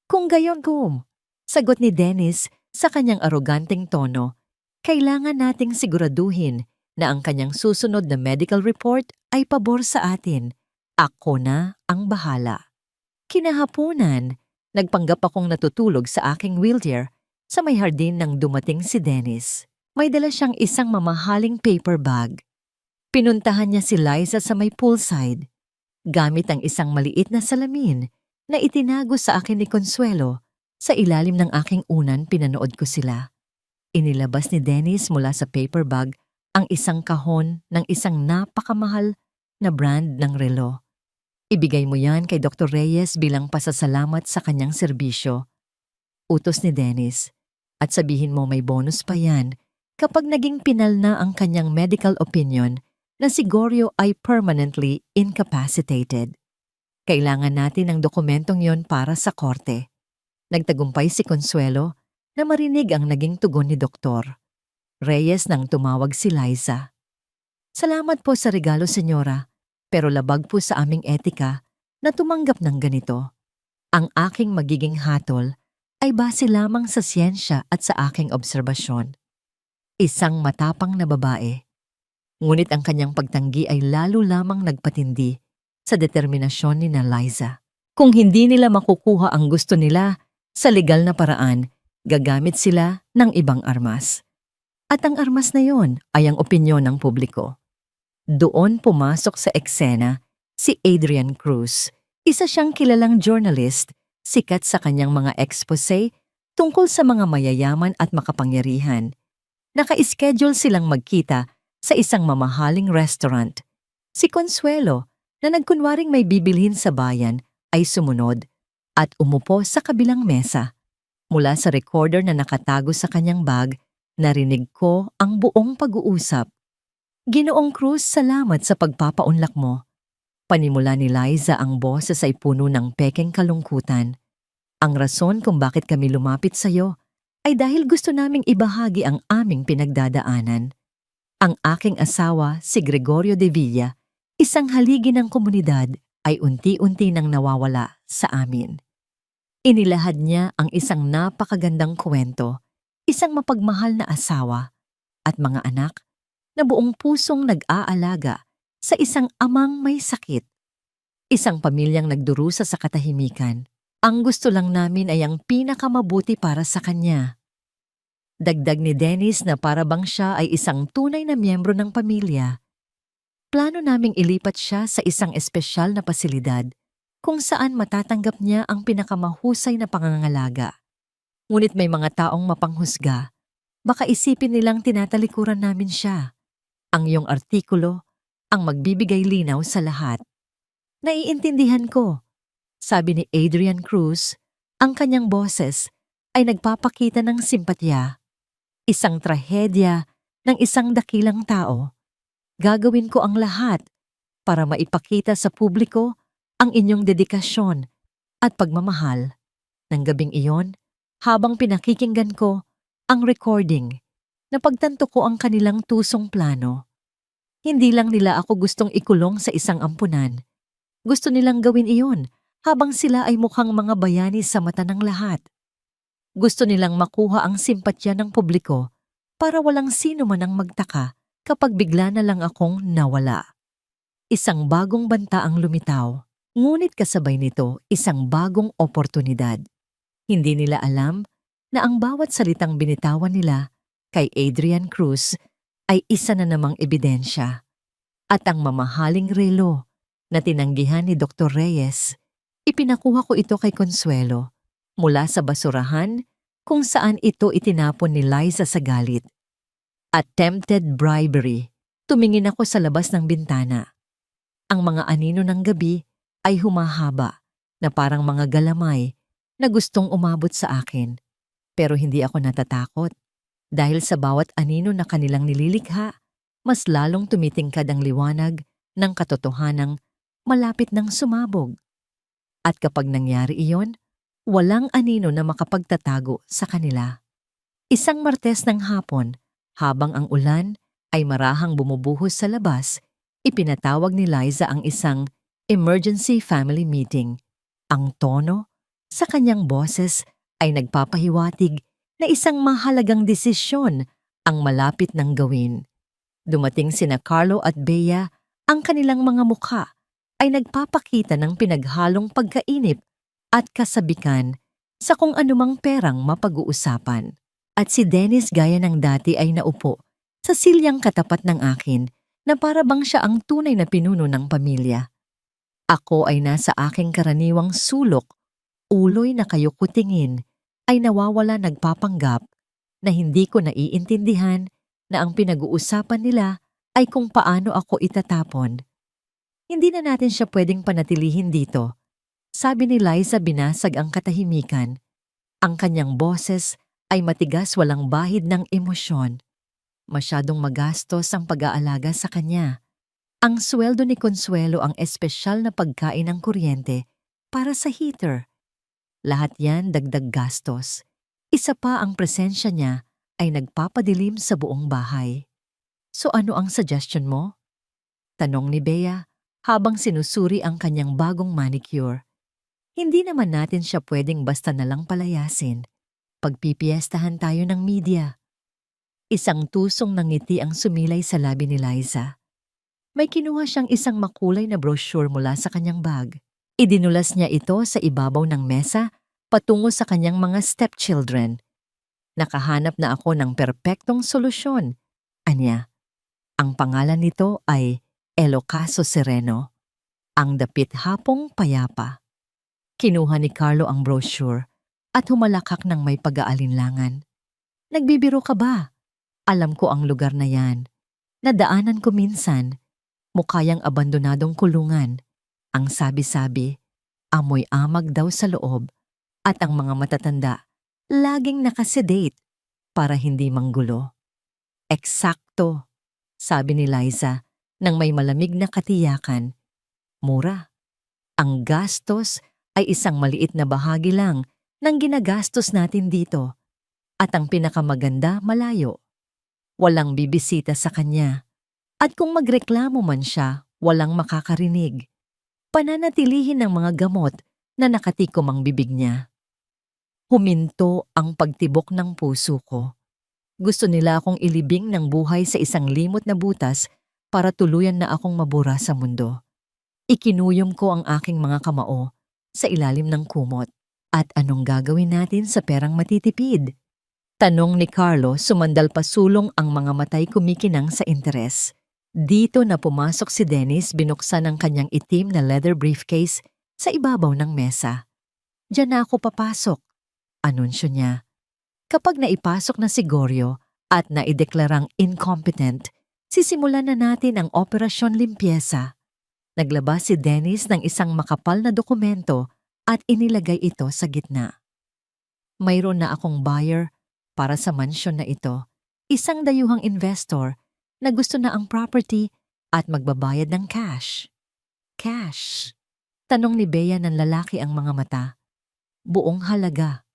Kung gayon gum, sagot ni Dennis sa kanyang aroganteng tono, kailangan nating siguraduhin na ang kanyang susunod na medical report ay pabor sa atin. Ako na ang bahala. Kinahaponan, nagpanggap akong natutulog sa aking wheelchair sa may hardin nang dumating si Dennis. May dala siyang isang mamahaling paper bag. Pinuntahan niya si Liza sa may poolside, gamit ang isang maliit na salamin na itinago sa akin ni Consuelo. Sa ilalim ng aking unan, pinanood ko sila. Inilabas ni Dennis mula sa paper bag ang isang kahon ng isang napakamahal na brand ng relo. Ibigay mo yan kay Dr. Reyes bilang pasasalamat sa kanyang serbisyo. Utos ni Dennis. At sabihin mo may bonus pa yan kapag naging pinal na ang kanyang medical opinion na si Gorio ay permanently incapacitated. Kailangan natin ng dokumentong yon para sa korte. Nagtagumpay si Consuelo na marinig ang naging tugon ni Dr. Reyes nang tumawag si Liza. Salamat po sa regalo, senyora, pero labag po sa aming etika na tumanggap ng ganito. Ang aking magiging hatol ay base lamang sa siyensya at sa aking obserbasyon. Isang matapang na babae. Ngunit ang kanyang pagtanggi ay lalo lamang nagpatindi sa determinasyon ni na Liza. Kung hindi nila makukuha ang gusto nila sa legal na paraan, gagamit sila ng ibang armas. At ang armas na yon ay ang opinyon ng publiko. Doon pumasok sa eksena si Adrian Cruz. Isa siyang kilalang journalist, sikat sa kanyang mga expose tungkol sa mga mayayaman at makapangyarihan. Naka-schedule silang magkita sa isang mamahaling restaurant. Si Consuelo, na nagkunwaring may bibilhin sa bayan, ay sumunod at umupo sa kabilang mesa. Mula sa recorder na nakatago sa kanyang bag, narinig ko ang buong pag-uusap. Ginoong Cruz, salamat sa pagpapaunlak mo. Panimula ni Liza, ang boses ay puno ng pekeng kalungkutan. Ang rason kung bakit kami lumapit sa iyo ay dahil gusto naming ibahagi ang aming pinagdadaanan. Ang aking asawa, si Gregorio de Villa, isang haligi ng komunidad, ay unti-unti nang nawawala sa amin. Inilahad niya ang isang napakagandang kwento, isang mapagmahal na asawa at mga anak na buong pusong nag-aalaga sa isang amang may sakit. Isang pamilyang nagdurusa sa katahimikan. Ang gusto lang namin ay ang pinakamabuti para sa kanya. Dagdag ni Dennis na para bang siya ay isang tunay na miyembro ng pamilya. Plano naming ilipat siya sa isang espesyal na pasilidad kung saan matatanggap niya ang pinakamahusay na pangangalaga. Ngunit may mga taong mapanghusga. Baka isipin nilang tinatalikuran namin siya. Ang iyong artikulo ang magbibigay linaw sa lahat. Naiintindihan ko, sabi ni Adrian Cruz, ang kanyang boses ay nagpapakita ng simpatya. Isang trahedya ng isang dakilang tao. Gagawin ko ang lahat para maipakita sa publiko ang inyong dedikasyon at pagmamahal. Nang gabing iyon, habang pinakikinggan ko ang recording, napagtanto ko ang kanilang tusong plano. Hindi lang nila ako gustong ikulong sa isang ampunan. Gusto nilang gawin iyon habang sila ay mukhang mga bayani sa mata ng lahat. Gusto nilang makuha ang simpatya ng publiko para walang sino man ang magtaka kapag bigla na lang akong nawala. Isang bagong banta ang lumitaw, ngunit kasabay nito isang bagong oportunidad. Hindi nila alam na ang bawat salitang binitawan nila kay Adrian Cruz ay isa na namang ebidensya. At ang mamahaling relo na tinanggihan ni Dr. Reyes, ipinakuha ko ito kay Consuelo mula sa basurahan kung saan ito itinapon ni Liza sa galit. Attempted bribery. Tumingin ako sa labas ng bintana. Ang mga anino ng gabi ay humahaba na parang mga galamay na gustong umabot sa akin. Pero hindi ako natatakot dahil sa bawat anino na kanilang nililikha, mas lalong tumitingkad ang liwanag ng katotohanang malapit ng sumabog. At kapag nangyari iyon, walang anino na makapagtatago sa kanila. Isang Martes ng hapon, habang ang ulan ay marahang bumubuhos sa labas, ipinatawag ni Liza ang isang emergency family meeting. Ang tono, Sa kanyang boses ay nagpapahiwatig na isang mahalagang desisyon ang malapit ng gawin. Dumating sina Carlo at Bea, ang kanilang mga mukha ay nagpapakita ng pinaghalong pagkainip at kasabikan sa kung anumang perang mapag-uusapan. At si Dennis gaya ng dati ay naupo sa silyang katapat ng akin na para bang siya ang tunay na pinuno ng pamilya. Ako ay nasa aking karaniwang sulok, uloy na kayukutingin, ay nawawala nagpapanggap na hindi ko naiintindihan na ang pinag-uusapan nila ay kung paano ako itatapon. Hindi na natin siya pwedeng panatilihin dito, sabi ni Liza binasag ang katahimikan. Ang kanyang boses ay matigas walang bahid ng emosyon. Masyadong magastos ang pag-aalaga sa kanya. Ang sweldo ni Consuelo ang espesyal na pagkain ng kuryente para sa heater. Lahat yan dagdag gastos. Isa pa ang presensya niya ay nagpapadilim sa buong bahay. So ano ang suggestion mo? Tanong ni Bea habang sinusuri ang kanyang bagong manicure. Hindi naman natin siya pwedeng basta nalang palayasin. Pagpipiestahan tayo ng media. Isang tusong ng ngiti ang sumilay sa labi ni Liza. May kinuha siyang isang makulay na brochure mula sa kanyang bag. Idinulas niya ito sa ibabaw ng mesa patungo sa kanyang mga stepchildren. Nakahanap na ako ng perpektong solusyon. Anya, ang pangalan nito ay El Ocaso Sereno, ang dapit hapong payapa. Kinuha ni Carlo ang brochure at humalakak ng may pag-aalinlangan. Nagbibiro ka ba? Alam ko ang lugar na yan. Nadaanan ko minsan. Mukhayang abandonadong kulungan. Ang sabi-sabi, amoy amag daw sa loob at ang mga matatanda laging nakasedate para hindi manggulo. Eksakto, sabi ni Liza nang may malamig na katiyakan. Mura. Ang gastos ay isang maliit na bahagi lang ng ginagastos natin dito. At ang pinakamaganda malayo. Walang bibisita sa kanya. At kung magreklamo man siya, walang makakarinig. Pananatilihin ng mga gamot na nakatikom ang bibig niya. Huminto ang pagtibok ng puso ko. Gusto nila akong ilibing ng buhay sa isang limot na butas para tuluyan na akong mabura sa mundo. Ikinuyom ko ang aking mga kamao sa ilalim ng kumot. At anong gagawin natin sa perang matitipid? Tanong ni Carlo, sumandal pa sulong ang mga matay kumikinang sa interes. Dito na pumasok si Dennis, binuksan ang kanyang itim na leather briefcase sa ibabaw ng mesa. Diyan na ako papasok, anunsyo niya. Kapag naipasok na si Gorio at naideklarang incompetent, sisimulan na natin ang operasyon limpieza. Naglabas si Dennis ng isang makapal na dokumento at inilagay ito sa gitna. Mayroon na akong buyer para sa mansyon na ito, isang dayuhang investor na gusto na ang property at magbabayad ng cash. Cash? Tanong ni Bea ng lalaki ang mga mata. Buong halaga,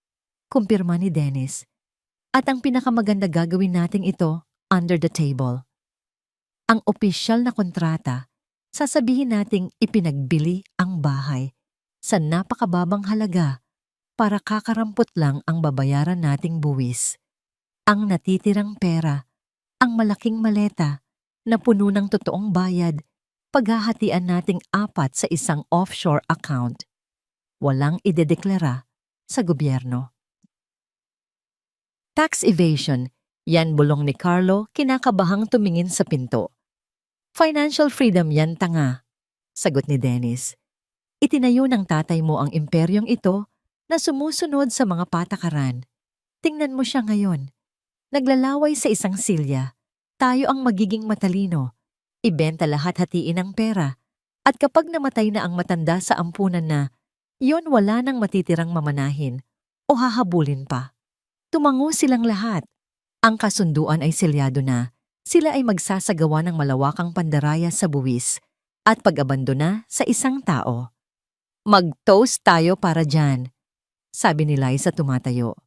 kumpirma ni Dennis. At ang pinakamaganda gagawin natin ito under the table. Ang opisyal na kontrata, sasabihin nating ipinagbili ang bahay sa napakababang halaga para kakarampot lang ang babayaran nating buwis. Ang natitirang pera, ang malaking maleta na puno ng totoong bayad, paghahatian nating 4 sa isang offshore account. Walang idedeklara sa gobyerno. Tax evasion, yan bulong ni Carlo, kinakabahang tumingin sa pinto. Financial freedom yan tanga, sagot ni Dennis. Itinayo ng tatay mo ang imperyong ito na sumusunod sa mga patakaran. Tingnan mo siya ngayon. Naglalaway sa isang silya. Tayo ang magiging matalino. Ibenta lahat, hatiin ang pera. At kapag namatay na ang matanda sa ampunan na, yon wala nang matitirang mamanahin o hahabulin pa. Tumango silang lahat. Ang kasunduan ay selyado na. Sila ay magsasagawa ng malawakang pandaraya sa buwis at pag-abandona sa isang tao. Mag-toast tayo para dyan, sabi ni Liza tumatayo.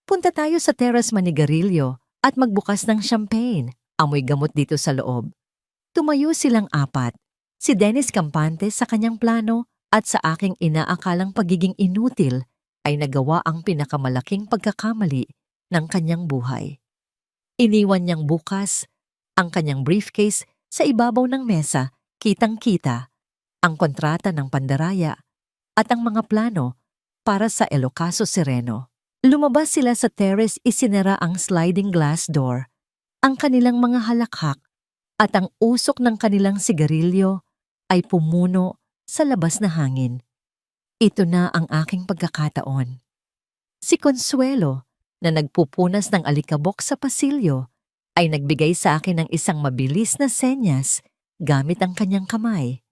Punta tayo sa Terrace Manigarillo at magbukas ng champagne. Amoy gamot dito sa loob. Tumayo silang 4. Si Dennis Campante sa kanyang plano at sa aking inaakalang pagiging inutil ay nagawa ang pinakamalaking pagkakamali ng kanyang buhay. Iniwan niyang bukas ang kanyang briefcase sa ibabaw ng mesa, kitang-kita ang kontrata ng pandaraya at ang mga plano para sa Elocaso Sereno. Lumabas sila sa terrace, isinara ang sliding glass door, ang kanilang mga halakhak at ang usok ng kanilang sigarilyo ay pumuno sa labas na hangin. Ito na ang aking pagkakataon. Si Consuelo, na nagpupunas ng alikabok sa pasilyo, ay nagbigay sa akin ng isang mabilis na senyas gamit ang kanyang kamay.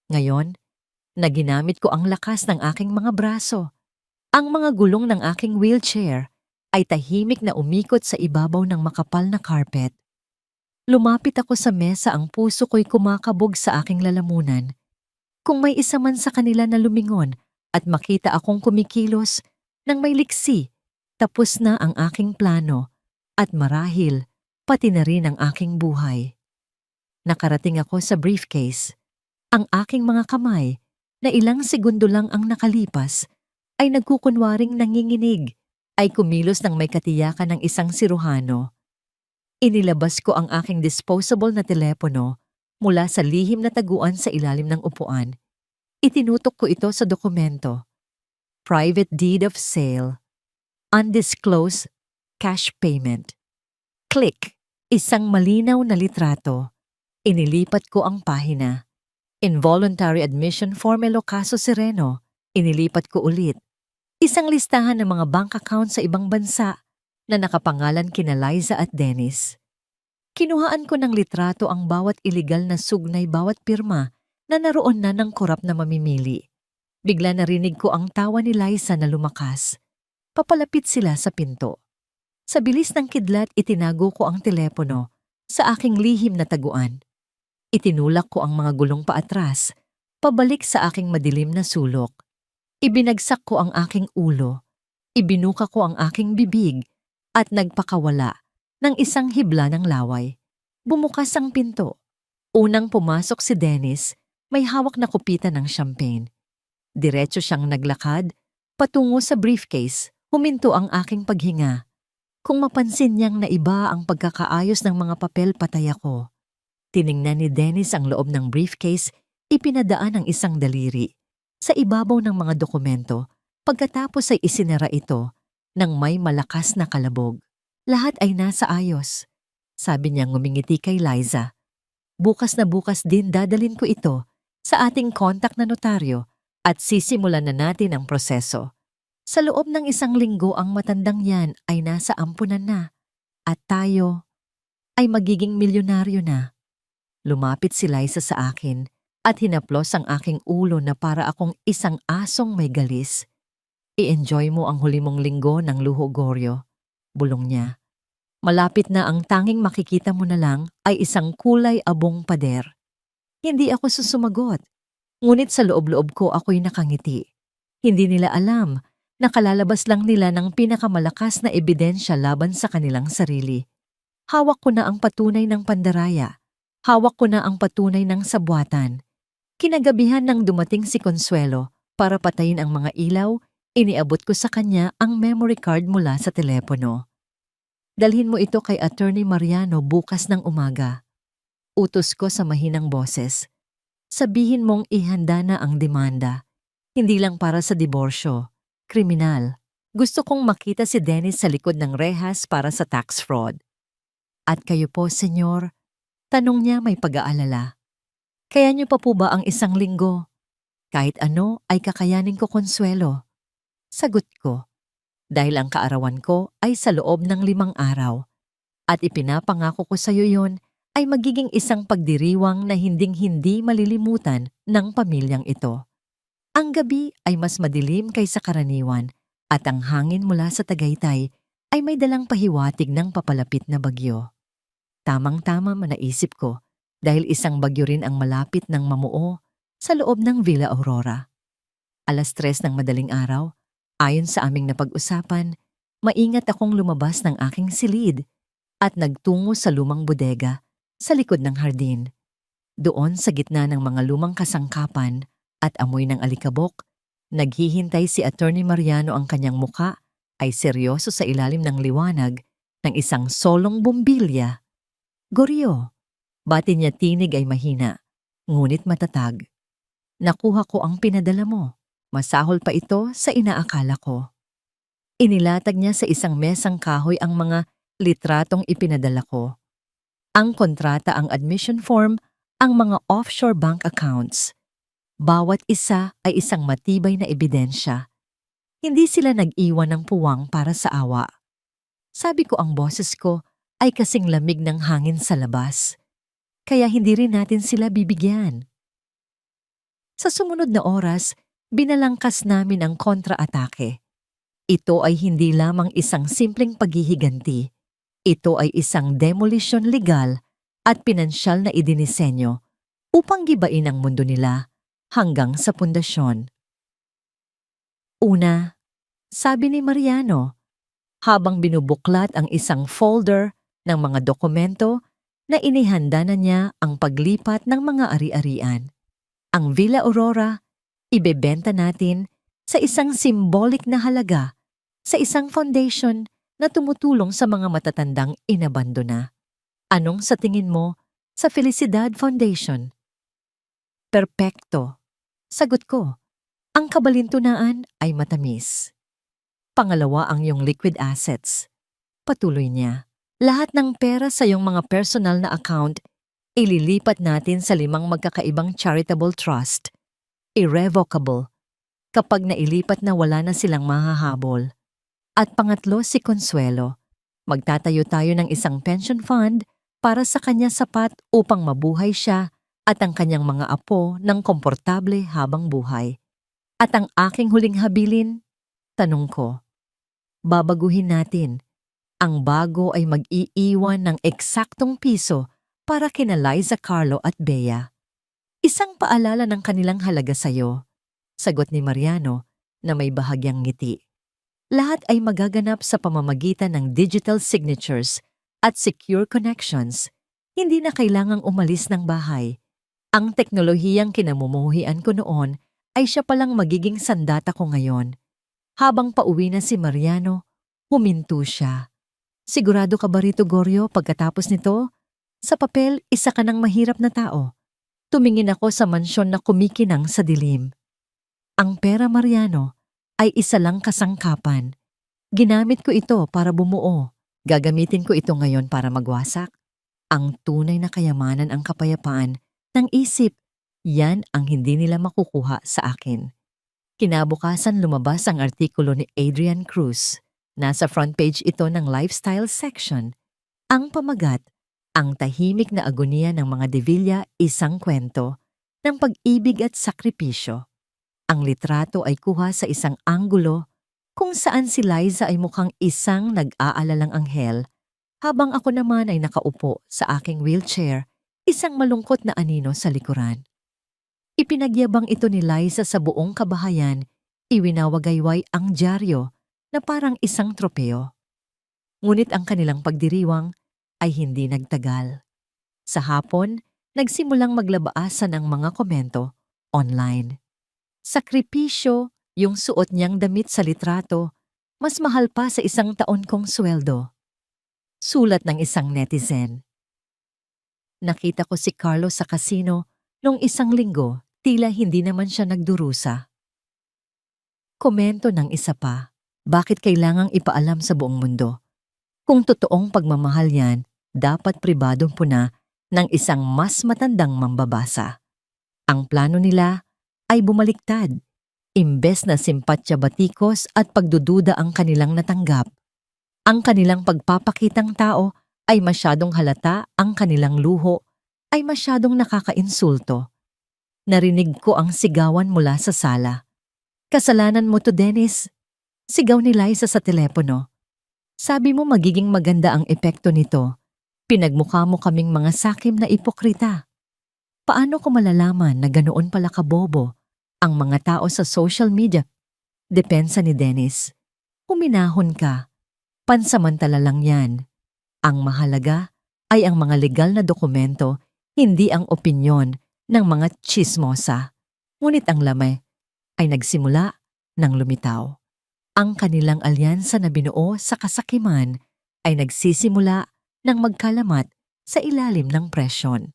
Ngayon, naginamit ko ang lakas ng aking mga braso. Ang mga gulong ng aking wheelchair ay tahimik na umikot sa ibabaw ng makapal na carpet. Lumapit ako sa mesa, ang puso ko'y kumakabog sa aking lalamunan. Kung may isa man sa kanila na lumingon at makita akong kumikilos nang may liksi, tapos na ang aking plano at marahil pati na rin ang aking buhay. Nakarating ako sa briefcase. Ang aking mga kamay, na ilang segundo lang ang nakalipas, ay nagkukunwaring nanginginig, ay kumilos ng may katiyakan ng isang siruhano. Inilabas ko ang aking disposable na telepono mula sa lihim na taguan sa ilalim ng upuan. Itinutok ko ito sa dokumento. Private Deed of Sale. Undisclosed Cash Payment. Click. Isang malinaw na litrato. Inilipat ko ang pahina. Involuntary Admission Form Elocaso Sereno. Inilipat ko ulit. Isang listahan ng mga bank account sa ibang bansa na nakapangalan kina Liza at Dennis. Kinuhaan ko ng litrato ang bawat iligal na sugnay, bawat pirma na naroon na ng korap na mamimili. Bigla narinig ko ang tawa ni Liza na lumakas. Papalapit sila sa pinto. Sa bilis ng kidlat, itinago ko ang telepono sa aking lihim na taguan. Itinulak ko ang mga gulong paatras, pabalik sa aking madilim na sulok. Ibinagsak ko ang aking ulo, ibinuka ko ang aking bibig, at nagpakawala ng isang hibla ng laway. Bumukas ang pinto. Unang pumasok si Dennis, may hawak na kupitan ng champagne. Diretso siyang naglakad, patungo sa briefcase, huminto ang aking paghinga. Kung mapansin niyang naiba ang pagkakaayos ng mga papel, patay ako. Tiningnan ni Dennis ang loob ng briefcase, ipinadaan ang isang daliri sa ibabaw ng mga dokumento, pagkatapos ay isinara ito ng may malakas na kalabog. Lahat ay nasa ayos. Sabi niya ngumingiti kay Liza. Bukas na bukas din dadalin ko ito sa ating kontak na notaryo at sisimulan na natin ang proseso. Sa loob ng 1 linggo ang matandang yan ay nasa ampunan na at tayo ay magiging milyonaryo na. Lumapit si Liza sa akin at hinaplos ang aking ulo na para akong isang asong may galis. I-enjoy mo ang huli mong linggo ng luho, Goryo, bulong niya. Malapit na, ang tanging makikita mo na lang ay isang kulay abong pader. Hindi ako susumagot, ngunit sa loob-loob ko ako'y nakangiti. Hindi nila alam na kalalabas lang nila ng pinakamalakas na ebidensya laban sa kanilang sarili. Hawak ko na ang patunay ng pandaraya. Hawak ko na ang patunay ng sabwatan. Kinagabihan nang dumating si Consuelo para patayin ang mga ilaw, iniabot ko sa kanya ang memory card mula sa telepono. Dalhin mo ito kay Attorney Mariano bukas ng umaga. Utos ko sa mahinang boses. Sabihin mong ihanda na ang demanda. Hindi lang para sa diborsyo. Kriminal. Gusto kong makita si Dennis sa likod ng rehas para sa tax fraud. At kayo po, senyor? Tanong niya may pag-aalala. Kaya niyo pa po ba ang 1 linggo? Kahit ano ay kakayanin ko, Consuelo. Sagot ko. Dahil ang kaarawan ko ay sa loob ng 5 araw. At ipinapangako ko sa iyo yon ay magiging isang pagdiriwang na hinding-hindi malilimutan ng pamilyang ito. Ang gabi ay mas madilim kaysa karaniwan at ang hangin mula sa Tagaytay ay may dalang pahiwatig ng papalapit na bagyo. Tamang-tama, naisip ko, dahil isang bagyo rin ang malapit ng mamuo sa loob ng Villa Aurora. 3:00 ng madaling araw, ayon sa aming napag-usapan, maingat akong lumabas ng aking silid at nagtungo sa lumang bodega sa likod ng hardin. Doon sa gitna ng mga lumang kasangkapan at amoy ng alikabok, Naghihintay si Attorney Mariano, ang kanyang muka ay seryoso sa ilalim ng liwanag ng isang solong bombilya. Goryo, bati niya, tinig ay mahina, ngunit matatag. Nakuha ko ang pinadala mo. Masahol pa ito sa inaakala ko. Inilatag niya sa isang mesang kahoy ang mga litratong ipinadala ko. Ang kontrata, ang admission form, ang mga offshore bank accounts. Bawat isa ay isang matibay na ebidensya. Hindi sila nag-iwan ng puwang para sa awa. Sabi ko, ang boses ko ay kasing lamig ng hangin sa labas. Kaya hindi rin natin sila bibigyan. Sa sumunod na oras, binalangkas namin ang kontra-atake. Ito ay hindi lamang isang simpleng paghihiganti. Ito ay isang demolition legal at pinansyal na idinisenyo upang gibain ang mundo nila hanggang sa pundasyon. Una, sabi ni Mariano, habang binubuklat ang isang folder ng mga dokumento na inihanda na niya ang paglipat ng mga ari-arian. Ang Villa Aurora, ibebenta natin sa isang symbolic na halaga sa isang foundation na tumutulong sa mga matatandang inabandona. Anong sa tingin mo sa Felicidad Foundation? Perpekto. Sagot ko, ang kabalintunaan ay matamis. Pangalawa, ang iyong liquid assets. Patuloy niya, lahat ng pera sa iyong mga personal na account, ililipat natin sa 5 magkakaibang charitable trust. Irrevocable. Kapag nailipat na, wala na silang mahahabol. At pangatlo, si Consuelo. Magtatayo tayo ng isang pension fund para sa kanya, sapat upang mabuhay siya at ang kanyang mga apo ng komportable habang buhay. At ang aking huling habilin, tanong ko, babaguhin natin. Ang bago ay mag-iiwan ng eksaktong piso para kina Liza, Carlo at Bea. Isang paalala ng kanilang halaga sa'yo. Sagot ni Mariano na may bahagyang ngiti. Lahat ay magaganap sa pamamagitan ng digital signatures at secure connections. Hindi na kailangang umalis ng bahay. Ang teknolohiyang kinamumuhian ko noon ay siya palang magiging sandata ko ngayon. Habang pauwi na si Mariano, huminto siya. Sigurado ka ba rito, Goryo, pagkatapos nito? Sa papel, isa ka ng mahirap na tao. Tumingin ako sa mansyon na kumikinang sa dilim. Ang pera, Mariano, ay isa lang kasangkapan. Ginamit ko ito para bumuo. Gagamitin ko ito ngayon para magwasak. Ang tunay na kayamanan, ang kapayapaan ng isip. Yan ang hindi nila makukuha sa akin. Kinabukasan, lumabas ang artikulo ni Adrian Cruz. Nasa front page ito ng lifestyle section. Ang pamagat, ang tahimik na agoniya ng mga De Villa, isang kwento ng pag-ibig at sakripisyo. Ang litrato ay kuha sa isang anggulo kung saan si Liza ay mukhang isang nag-aalalang anghel, habang ako naman ay nakaupo sa aking wheelchair, isang malungkot na anino sa likuran. Ipinagyabang ito ni Liza sa buong kabahayan, iwinawagayway ang dyaryo na parang isang tropeo. Ngunit ang kanilang pagdiriwang ay hindi nagtagal. Sa hapon, nagsimulang maglabaasan ang mga komento online. Sakripisyo, yung suot niyang damit sa litrato, mas mahal pa sa 1 taon kong sweldo. Sulat ng isang netizen. Nakita ko si Carlo sa kasino nung 1 linggo, tila hindi naman siya nagdurusa. Komento ng isa pa, bakit kailangang ipaalam sa buong mundo? Kung totoong pagmamahal yan, dapat pribadong puna ng isang mas matandang mambabasa. Ang plano nila ay bumaliktad. Imbes na simpatya, batikos at pagdududa ang kanilang natanggap, ang kanilang pagpapakitang tao ay masyadong halata, ang kanilang luho ay masyadong nakakainsulto. Narinig ko ang sigawan mula sa sala. Kasalanan mo to, Dennis. Sigaw ni Liza sa telepono. Sabi mo magiging maganda ang epekto nito. Pinagmukha mo kaming mga sakim na ipokrita. Paano ko malalaman na ganoon pala kabobo ang mga tao sa social media? Depensa ni Dennis. Huminahon ka. Pansamantala lang yan. Ang mahalaga ay ang mga legal na dokumento, hindi ang opinyon ng mga tsismosa. Ngunit ang lamay, ay nagsimula ng lumitaw. Ang kanilang alyansa na binuo sa kasakiman ay nagsisimula ng magkalamat sa ilalim ng presyon.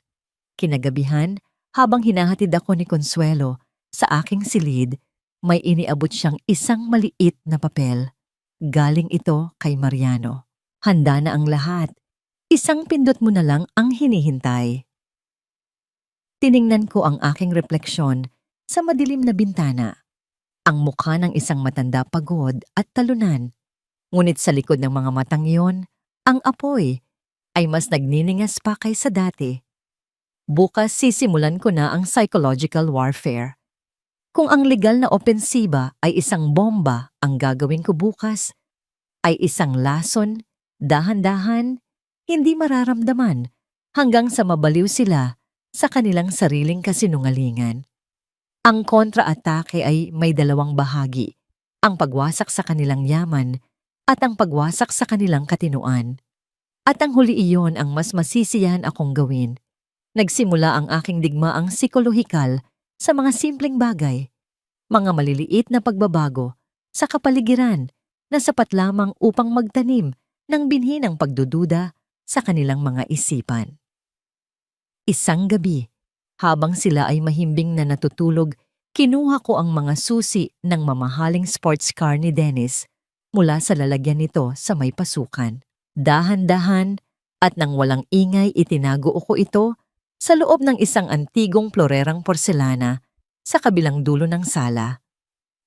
Kinagabihan, habang hinahatid ako ni Consuelo sa aking silid, may iniabot siyang isang maliit na papel. Galing ito kay Mariano. Handa na ang lahat. Isang pindot mo na lang ang hinihintay. Tiningnan ko ang aking refleksyon sa madilim na bintana. Ang mukha ng isang matanda pagod at talunan. Ngunit sa likod ng mga matang iyon, ang apoy ay mas nagniningas pa kaysa dati. Bukas sisimulan ko na ang psychological warfare. Kung ang legal na opensiba ay isang bomba, ang gagawin ko bukas ay isang lason, dahan-dahan, hindi mararamdaman hanggang sa mabaliw sila sa kanilang sariling kasinungalingan. Ang kontra-atake ay may dalawang bahagi, ang pagwasak sa kanilang yaman at ang pagwasak sa kanilang katinuan. At ang huli iyon ang mas masisiyahan akong gawin. Nagsimula ang aking digmaang psikolohikal sa mga simpleng bagay, mga maliliit na pagbabago sa kapaligiran na sapat lamang upang magtanim ng binhi ng pagdududa sa kanilang mga isipan. Isang gabi, habang sila ay mahimbing na natutulog, kinuha ko ang mga susi ng mamahaling sports car ni Dennis mula sa lalagyan nito sa may pasukan. Dahan-dahan at nang walang ingay itinago ko ito sa loob ng isang antigong plorerang porselana sa kabilang dulo ng sala.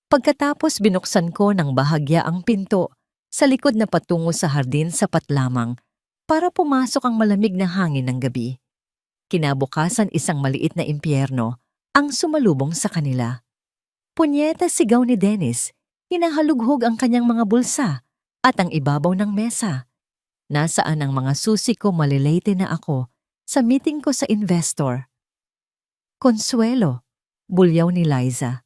Pagkatapos binuksan ko ng bahagya ang pinto sa likod na patungo sa hardin sapat lamang para pumasok ang malamig na hangin ng gabi. Kinabukasan isang maliit na impyerno ang sumalubong sa kanila. Punyeta, sigaw ni Dennis, hinahalughog ang kanyang mga bulsa at ang ibabaw ng mesa. Nasaan ang mga susi ko, malilate na ako sa meeting ko sa investor. Consuelo, bulyaw ni Liza.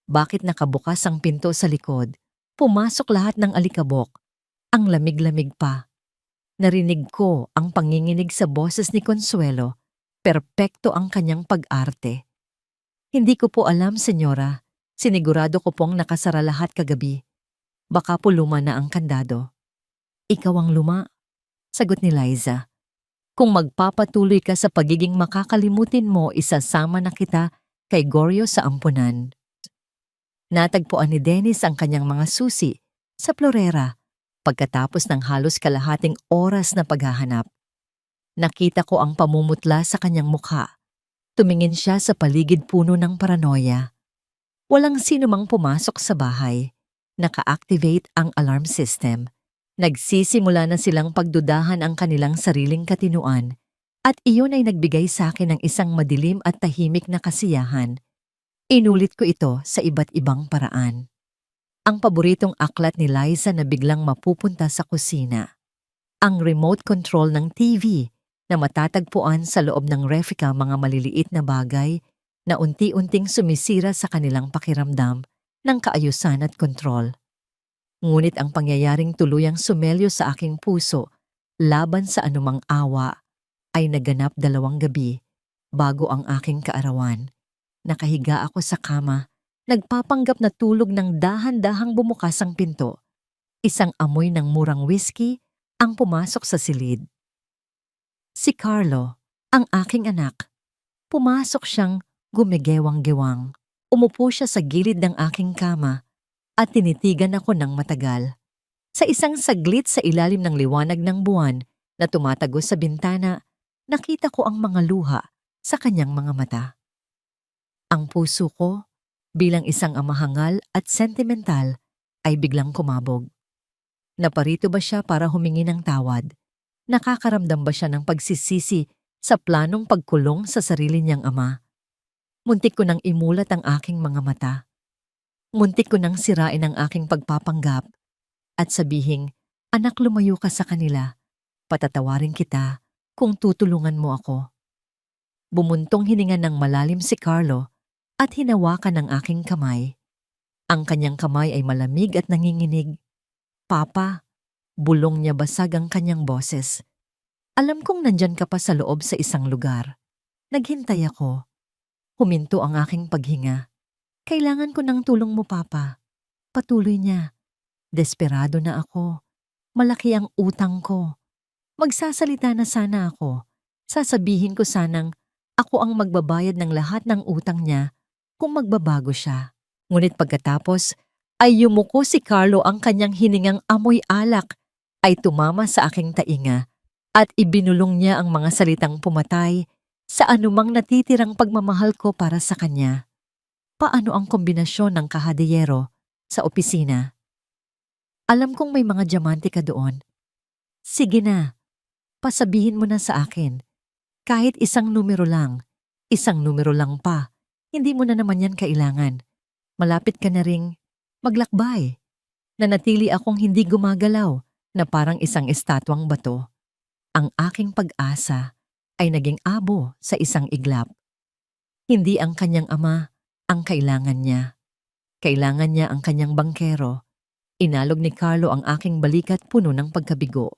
Bakit nakabukas ang pinto sa likod? Pumasok lahat ng alikabok. Ang lamig-lamig pa. Narinig ko ang panginginig sa boses ni Consuelo. Perpekto ang kanyang pag-arte. Hindi ko po alam, senyora. Sinigurado ko pong nakasara lahat kagabi. Baka po luma na ang kandado. Ikaw ang luma, sagot ni Liza. Kung magpapatuloy ka sa pagiging makakalimutin mo, isasama na kita kay Goryo sa ampunan. Natagpuan ni Dennis ang kanyang mga susi sa plorera pagkatapos ng halos kalahating oras na paghahanap. Nakita ko ang pamumutla sa kanyang mukha. Tumingin siya sa paligid puno ng paranoia. Walang sino mang pumasok sa bahay. Naka-activate ang alarm system. Nagsisimula na silang pagdudahan ang kanilang sariling katinuan at iyon ay nagbigay sa akin ng isang madilim at tahimik na kasiyahan. Inulit ko ito sa iba't ibang paraan. Ang paboritong aklat ni Liza na biglang mapupunta sa kusina. Ang remote control ng TV na matatagpuan sa loob ng refika, mga maliliit na bagay na unti-unting sumisira sa kanilang pakiramdam ng kaayusan at kontrol. Ngunit ang pangyayaring tuluyang sumelyo sa aking puso laban sa anumang awa ay naganap 2 gabi bago ang aking kaarawan. Nakahiga ako sa kama, nagpapanggap na tulog ng dahan-dahang bumukas ang pinto. Isang amoy ng murang whiskey ang pumasok sa silid. Si Carlo, ang aking anak. Pumasok siyang gumigewang-gewang. Umupo siya sa gilid ng aking kama at tinitigan ako ng matagal. Sa isang saglit sa ilalim ng liwanag ng buwan na tumatagos sa bintana, nakita ko ang mga luha sa kanyang mga mata. Ang puso ko, bilang isang amahangal at sentimental, ay biglang kumabog. Naparito ba siya para humingi ng tawad? Nakakaramdam ba siya ng pagsisisi sa planong pagkulong sa sarili niyang ama? Muntik ko nang imulat ang aking mga mata. Muntik ko nang sirain ang aking pagpapanggap at sabihing, anak, lumayo ka sa kanila. Patatawarin kita kung tutulungan mo ako. Bumuntong hininga ng malalim si Carlo at hinawakan ang aking kamay. Ang kanyang kamay ay malamig at nanginginig. Papa, bulong niya, basag ang kanyang boses. Alam kong nandyan ka pa sa loob sa isang lugar. Naghintay ako. Huminto ang aking paghinga. Kailangan ko ng tulong mo, Papa. Patuloy niya. Desperado na ako. Malaki ang utang ko. Magsasalita na sana ako. Sasabihin ko sanang ako ang magbabayad ng lahat ng utang niya kung magbabago siya. Ngunit pagkatapos ay yumuko si Carlo, ang kanyang hiningang amoy alak ay tumama sa aking tainga at ibinulong niya ang mga salitang pumatay sa anumang natitirang pagmamahal ko para sa kanya. Paano ang kombinasyon ng kahadiyero sa opisina? Alam kong may mga diamante ka doon. Sige na, pasabihin mo na sa akin. Kahit isang numero lang pa, hindi mo na naman yan kailangan. Malapit ka na ring maglakbay. Nanatili akong hindi gumagalaw na parang isang estatwang bato. Ang aking pag-asa ay naging abo sa isang iglap. Hindi ang kanyang ama ang kailangan niya. Kailangan niya ang kanyang bangkero. Inalog ni Carlo ang aking balikat puno ng pagkabigo.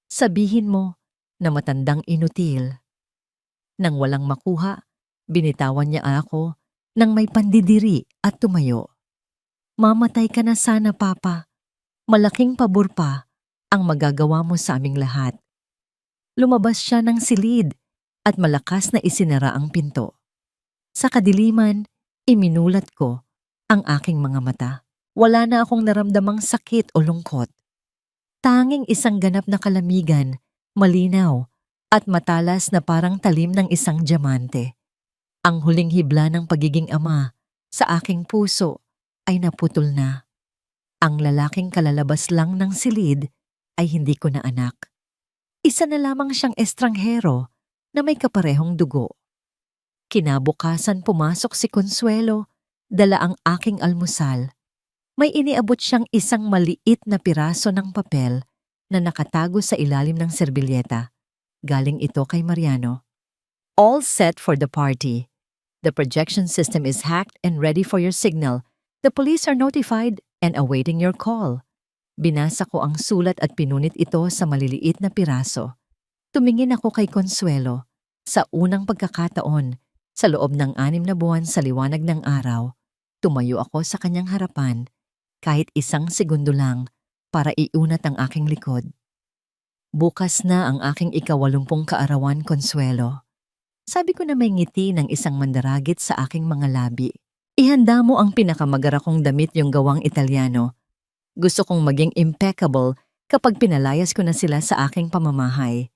Sabihin mo na matandang inutil. Nang walang makuha, binitawan niya ako nang may pandidiri at tumayo. Mamatay ka na sana, Papa. Malaking pabor pa ang magagawa mo sa aming lahat. Lumabas siya ng silid at malakas na isinara ang pinto. Sa kadiliman, iminulat ko ang aking mga mata. Wala na akong naramdamang sakit o lungkot. Tanging isang ganap na kalamigan, malinaw at matalas na parang talim ng isang diamante. Ang huling hibla ng pagiging ama sa aking puso ay naputol na. Ang lalaking kalalabas lang ng silid ay hindi ko na anak. Isa na lamang siyang estranghero na may kaparehong dugo. Kinabukasan pumasok si Consuelo, dala ang aking almusal. May iniabot siyang isang maliit na piraso ng papel na nakatago sa ilalim ng serbilyeta. Galing ito kay Mariano. All set for the party. The projection system is hacked and ready for your signal. The police are notified and awaiting your call. Binasa ko ang sulat at pinunit ito sa maliliit na piraso. Tumingin ako kay Consuelo. Sa unang pagkakataon, sa loob ng 6 na buwan sa liwanag ng araw, tumayo ako sa kanyang harapan, kahit isang segundo lang, para iunat ang aking likod. Bukas na ang aking 80 kaarawan, Consuelo. Sabi ko na may ngiti ng isang mandaragit sa aking mga labi. Ihanda mo ang pinakamagara kong damit, yung gawang Italiano. Gusto kong maging impeccable kapag pinalayas ko na sila sa aking pamamahay.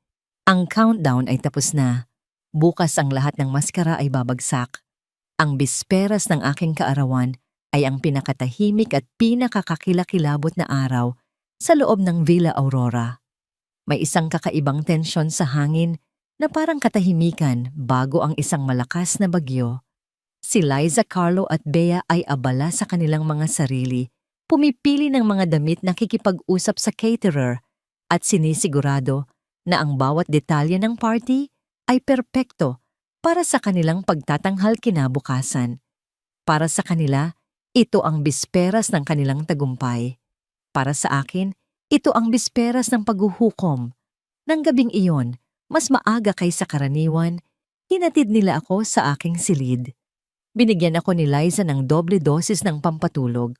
Ang countdown ay tapos na. Bukas ang lahat ng maskara ay babagsak. Ang bisperas ng aking kaarawan ay ang pinakatahimik at pinakakakilakilabot na araw sa loob ng Villa Aurora. May isang kakaibang tensyon sa hangin na parang katahimikan bago ang isang malakas na bagyo. Si Liza, Carlo at Bea ay abala sa kanilang mga sarili, pumipili ng mga damit na kikipag-usap sa caterer at sinisigurado na ang bawat detalye ng party ay perpekto para sa kanilang pagtatanghal kinabukasan. Para sa kanila, ito ang bisperas ng kanilang tagumpay. Para sa akin, ito ang bisperas ng paghuhukom. Nang gabing iyon, mas maaga kaysa karaniwan, hinatid nila ako sa aking silid. Binigyan ako ni Liza ng doble dosis ng pampatulog.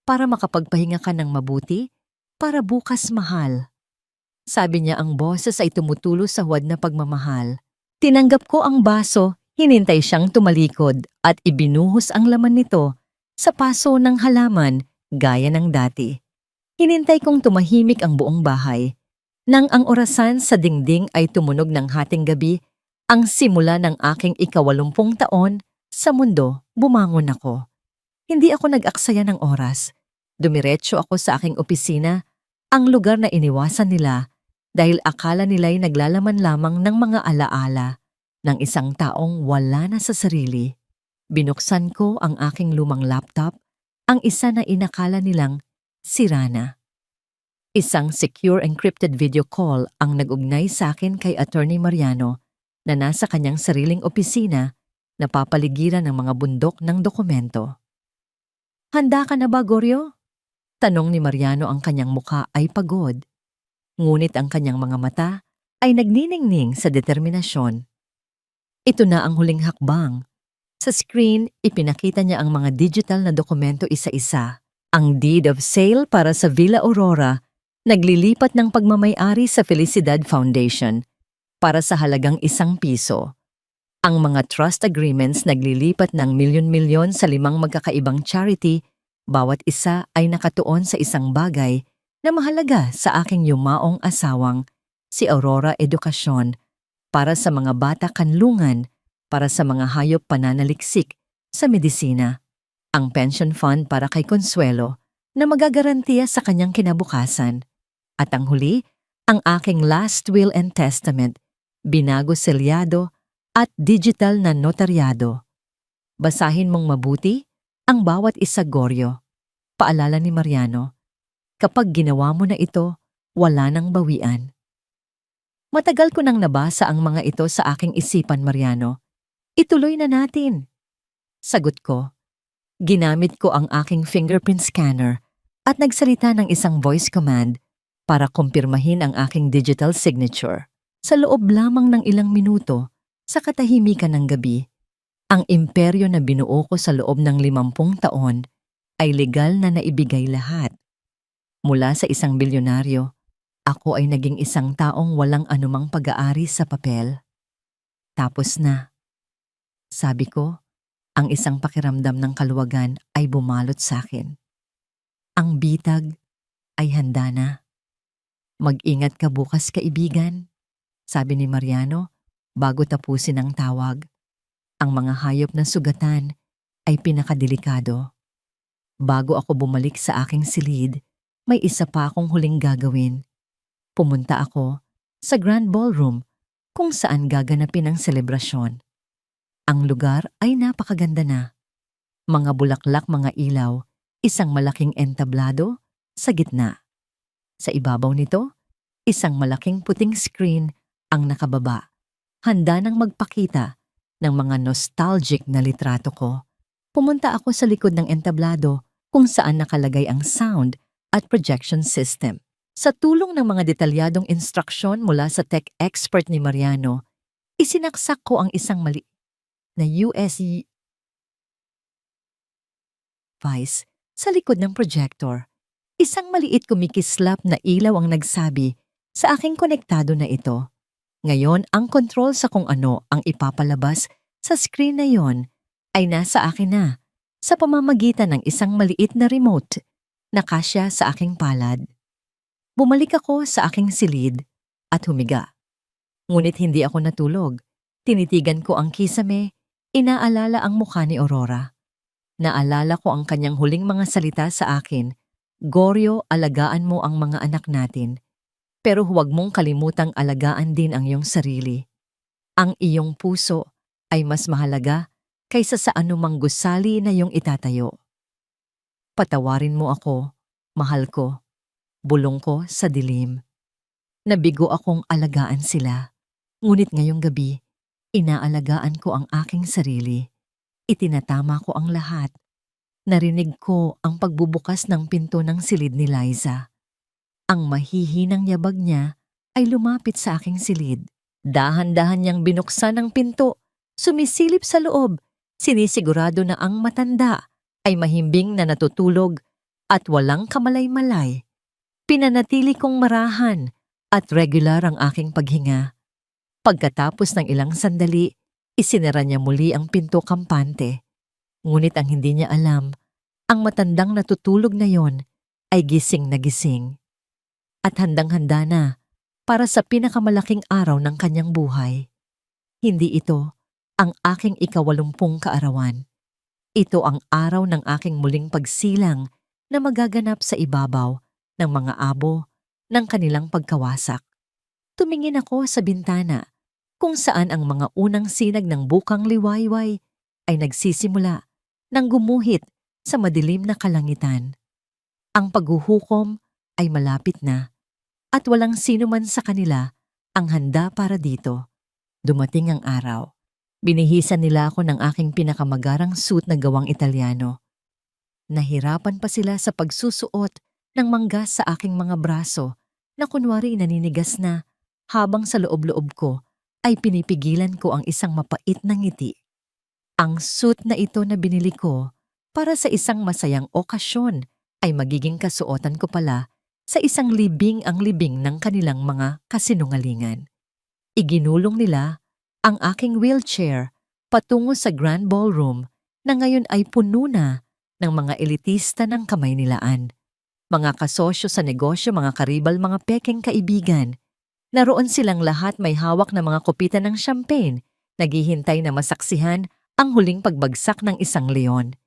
Para makapagpahinga ka ng mabuti, para bukas mahal. Sabi niya, ang boses ay tumutulo sa huwad na pagmamahal. Tinanggap ko ang baso, hinintay siyang tumalikod at ibinuhos ang laman nito sa paso ng halaman gaya ng dati. Hinintay kong tumahimik ang buong bahay. Nang ang orasan sa dingding ay tumunog ng hating gabi, ang simula ng aking 80 taon, sa mundo bumangon ako. Hindi ako nag-aksaya ng oras. Dumiretso ako sa aking opisina, ang lugar na iniwasan nila dahil akala nila'y naglalaman lamang ng mga alaala ng isang taong wala na sa sarili. Binuksan ko ang aking lumang laptop, ang isa na inakala nilang sira na. Isang secure encrypted video call ang nag-ugnay sa akin kay Attorney Mariano na nasa kanyang sariling opisina, napapaligiran ng mga bundok ng dokumento. Handa ka na ba, Goryo? Tanong ni Mariano, ang kanyang mukha ay pagod. Ngunit ang kanyang mga mata ay nagniningning sa determinasyon. Ito na ang huling hakbang. Sa screen, ipinakita niya ang mga digital na dokumento isa-isa. Ang deed of sale para sa Villa Aurora, naglilipat ng pagmamay-ari sa Felicidad Foundation para sa halagang ₱1. Ang mga trust agreements naglilipat ng milyon-milyon sa 5 magkakaibang charity, bawat isa ay nakatuon sa isang bagay na mahalaga sa aking yumaong asawang, si Aurora Edukasyon, para sa mga bata kanlungan, para sa mga hayop pananaliksik, sa medisina, ang pension fund para kay Consuelo na magagarantiya sa kanyang kinabukasan, at ang huli, ang aking last will and testament, binago selyado at digital na notaryado. Basahin mong mabuti ang bawat isa, Goryo. Paalala ni Mariano, kapag ginawa mo na ito, wala nang bawian. Matagal ko nang nabasa ang mga ito sa aking isipan, Mariano. Ituloy na natin. Sagot ko. Ginamit ko ang aking fingerprint scanner at nagsalita ng isang voice command para kumpirmahin ang aking digital signature. Sa loob lamang ng ilang minuto, sa katahimikan ng gabi, ang imperyo na binuo ko sa loob ng 50 taon ay legal na naibigay lahat. Mula sa isang bilyonaryo, ako ay naging isang taong walang anumang pag-aari sa papel. Tapos na. Sabi ko, ang isang pakiramdam ng kaluwagan ay bumalot sa akin. Ang bitag ay handa na. Mag-ingat ka bukas, kaibigan, sabi ni Mariano bago tapusin ang tawag. Ang mga hayop na sugatan ay pinakadelikado. Bago ako bumalik sa aking silid, may isa pa akong huling gagawin. Pumunta ako sa Grand Ballroom kung saan gaganapin ang selebrasyon. Ang lugar ay napakaganda na. Mga bulaklak, mga ilaw, isang malaking entablado sa gitna. Sa ibabaw nito, isang malaking puting screen ang nakababa. Handa nang magpakita ng mga nostalgic na litrato ko. Pumunta ako sa likod ng entablado kung saan nakalagay ang sound at projection system. Sa tulong ng mga detalyadong instruksyon mula sa tech expert ni Mariano, isinaksak ko ang isang mali na USB device sa likod ng projector. Isang maliit kumikislap na ilaw ang nagsabi sa aking konektado na ito. Ngayon, ang control sa kung ano ang ipapalabas sa screen na yon ay nasa akin na sa pamamagitan ng isang maliit na remote na kasya sa aking palad. Bumalik ako sa aking silid at humiga. Ngunit hindi ako natulog. Tinitigan ko ang kisame, inaalala ang mukha ni Aurora. Naalala ko ang kanyang huling mga salita sa akin, Goryo, alagaan mo ang mga anak natin. Pero huwag mong kalimutang alagaan din ang iyong sarili. Ang iyong puso ay mas mahalaga kaysa sa anumang gusali na iyong itatayo. Patawarin mo ako, mahal ko. Bulong ko sa dilim. Nabigo akong alagaan sila. Ngunit ngayong gabi, inaalagaan ko ang aking sarili. Itinatama ko ang lahat. Narinig ko ang pagbubukas ng pinto ng silid ni Liza. Ang mahihinang yabag niya ay lumapit sa aking silid. Dahan-dahan niyang binuksan ang pinto, sumisilip sa loob, sinisigurado na ang matanda ay mahimbing na natutulog at walang kamalay-malay. Pinanatili kong marahan at regular ang aking paghinga. Pagkatapos ng ilang sandali, isinara niya muli ang pinto kampante. Ngunit ang hindi niya alam, ang matandang natutulog na yon ay gising na gising. At handang-handa na para sa pinakamalaking araw ng kanyang buhay. Hindi ito ang aking ika-80 kaarawan. Ito ang araw ng aking muling pagsilang na magaganap sa ibabaw ng mga abo ng kanilang pagkawasak. Tumingin ako sa bintana kung saan ang mga unang sinag ng bukang liwayway ay nagsisimula ng gumuhit sa madilim na kalangitan. Ang paghuhukom ay malapit na at walang sino man sa kanila ang handa para dito. Dumating ang araw. Binihisan nila ako ng aking pinakamagarang suit na gawang Italyano. Nahirapan pa sila sa pagsusuot ng manggas sa aking mga braso na kunwari naninigas na habang sa loob-loob ko ay pinipigilan ko ang isang mapait na ngiti. Ang suit na ito na binili ko para sa isang masayang okasyon ay magiging kasuotan ko pala sa isang libing ang libing ng kanilang mga kasinungalingan. Iginulong nila ang aking wheelchair patungo sa Grand Ballroom na ngayon ay puno na ng mga elitista ng kamay nilaan. Mga kasosyo sa negosyo, mga karibal, mga pekeng kaibigan. Naroon silang lahat may hawak na mga kopita ng champagne, naghihintay na masaksihan ang huling pagbagsak ng isang leon.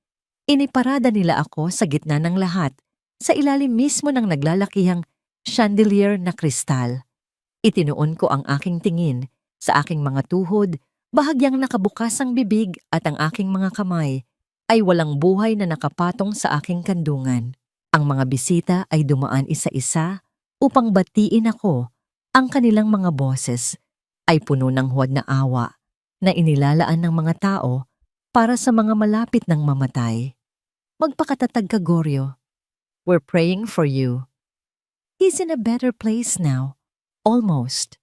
Iniparada nila ako sa gitna ng lahat, sa ilalim mismo ng naglalakihang chandelier na kristal. Itinuon ko ang aking tingin sa aking mga tuhod, bahagyang nakabukas ang bibig at ang aking mga kamay ay walang buhay na nakapatong sa aking kandungan. Ang mga bisita ay dumaan isa-isa upang batiin ako. Ang kanilang mga boses ay puno ng huwad na awa na inilalaan ng mga tao para sa mga malapit ng mamatay. Magpakatatag ka, Goryo. We're praying for you. He's in a better place now. Almost.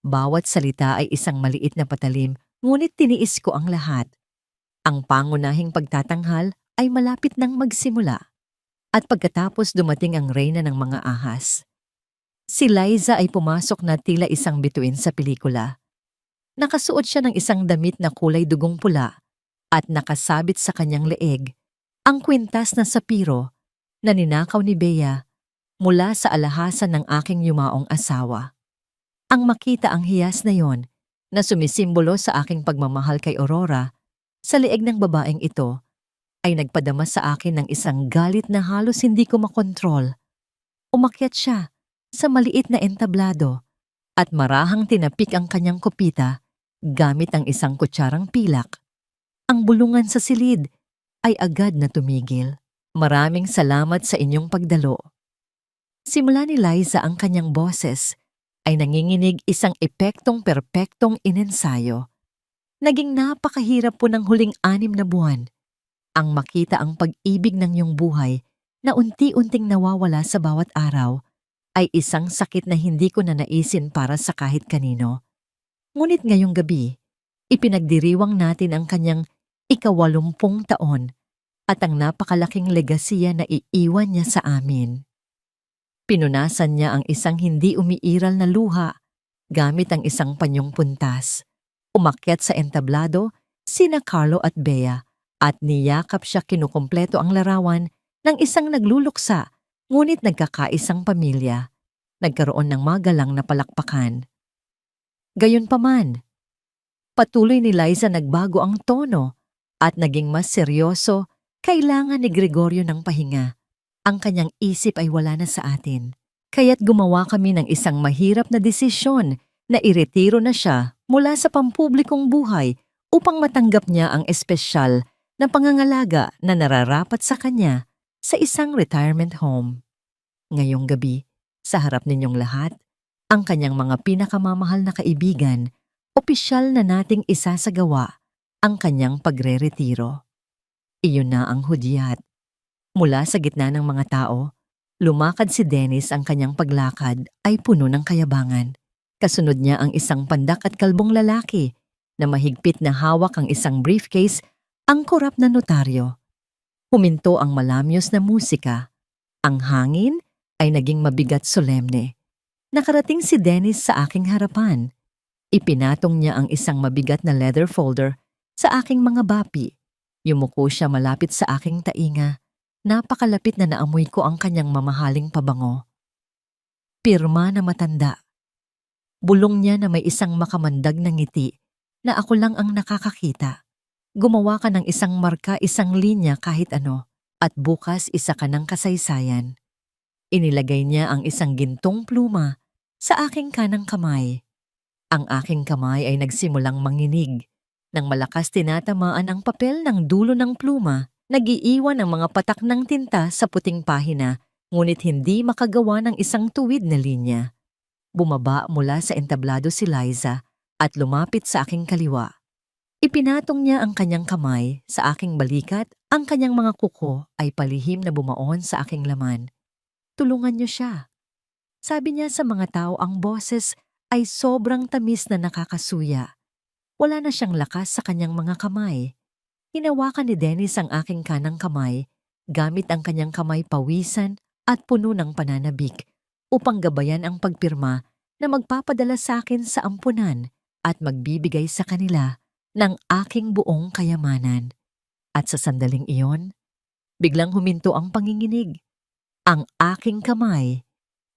Bawat salita ay isang maliit na patalim, ngunit tiniis ko ang lahat. Ang pangunahing pagtatanghal ay malapit nang magsimula. At pagkatapos dumating ang reyna ng mga ahas. Si Liza ay pumasok na tila isang bituin sa pelikula. Nakasuot siya ng isang damit na kulay dugong pula at nakasabit sa kanyang leeg ang kwintas na sapiro na ninakaw ni Bea mula sa alhasan ng aking yumaong asawa. Ang makita ang hiyas na yon na sumisimbolo sa aking pagmamahal kay Aurora sa leeg ng babaeng ito ay nagpadama sa akin ng isang galit na halos hindi ko makontrol. Umakyat siya sa maliit na entablado at marahang tinapik ang kanyang kopita gamit ang isang kutsarang pilak. Ang bulungan sa silid ay agad na tumigil. Maraming salamat sa inyong pagdalo. Simula ni Liza ang kanyang boses ay nanginginig isang epektong perpektong inensayo. Naging napakahirap po ng huling 6 na buwan. Ang makita ang pag-ibig ng iyong buhay na unti-unting nawawala sa bawat araw ay isang sakit na hindi ko na naisin para sa kahit kanino. Ngunit ngayong gabi, ipinagdiriwang natin ang kanyang 80 taon at ang napakalaking legasiya na iiwan niya sa amin. Pinunasan niya ang isang hindi umiiral na luha gamit ang isang panyong puntas. Umakyat sa entablado sina Carlo at Bea at niyakap siya kinukumpleto ang larawan ng isang nagluluksa ngunit nagkakaisang pamilya. Nagkaroon ng magalang na palakpakan. Gayunpaman, patuloy ni Liza nagbago ang tono at naging mas seryoso. Kailangan ni Gregorio ng pahinga. Ang kanyang isip ay wala na sa atin. Kaya't gumawa kami ng isang mahirap na desisyon na iretiro na siya mula sa pampublikong buhay upang matanggap niya ang espesyal na pangangalaga na nararapat sa kanya sa isang retirement home. Ngayong gabi, sa harap ninyong lahat, ang kanyang mga pinakamamahal na kaibigan, opisyal na nating isasagawa ang kanyang pagre-retiro. Iyon na ang hudyat. Mula sa gitna ng mga tao, lumakad si Dennis. Ang kanyang paglakad ay puno ng kayabangan. Kasunod niya ang isang pandak at kalbong lalaki na mahigpit na hawak ang isang briefcase, ang korap na notaryo. Huminto ang malamyos na musika. Ang hangin ay naging mabigat solemne. Nakarating si Dennis sa aking harapan. Ipinatong niya ang isang mabigat na leather folder sa aking mga bapi. Yumuko siya malapit sa aking tainga. Napakalapit na naamoy ko ang kanyang mamahaling pabango. Pirma na matanda. Bulong niya na may isang makamandag na ngiti na ako lang ang nakakakita. Gumawa ka ng isang marka, isang linya kahit ano, at bukas isa ka ng kasaysayan. Inilagay niya ang isang gintong pluma sa aking kanang kamay. Ang aking kamay ay nagsimulang manginig. Nang malakas tinatamaan ang papel ng dulo ng pluma, nag-iiwan ang mga patak ng tinta sa puting pahina, ngunit hindi makagawa ng isang tuwid na linya. Bumaba mula sa entablado si Liza at lumapit sa aking kaliwa. Ipinatong niya ang kanyang kamay sa aking balikat, ang kanyang mga kuko ay palihim na bumaon sa aking laman. Tulungan niyo siya. Sabi niya sa mga tao, ang boses ay sobrang tamis na nakakasuya. Wala na siyang lakas sa kanyang mga kamay. Hinawakan ni Dennis ang aking kanang kamay gamit ang kanyang kamay pawisan at puno ng pananabik upang gabayan ang pagpirma na magpapadala sa akin sa ampunan at magbibigay sa kanila ng aking buong kayamanan. At sa sandaling iyon, biglang huminto ang panginginig. Ang aking kamay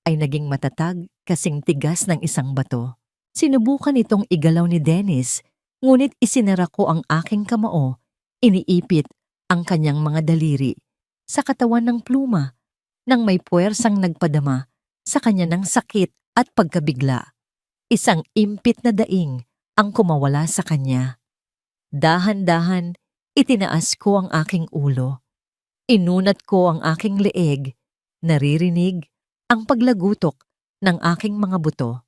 ay naging matatag kasing tigas ng isang bato. Sinubukan itong igalaw ni Dennis, ngunit isinara ko ang aking kamao, iniipit ang kanyang mga daliri sa katawan ng pluma nang may puwersang nagpadama sa kanya ng sakit at pagkabigla. Isang impit na daing ang kumawala sa kanya. Dahan-dahan, itinaas ko ang aking ulo. Inunat ko ang aking leeg, naririnig ang paglagutok ng aking mga buto,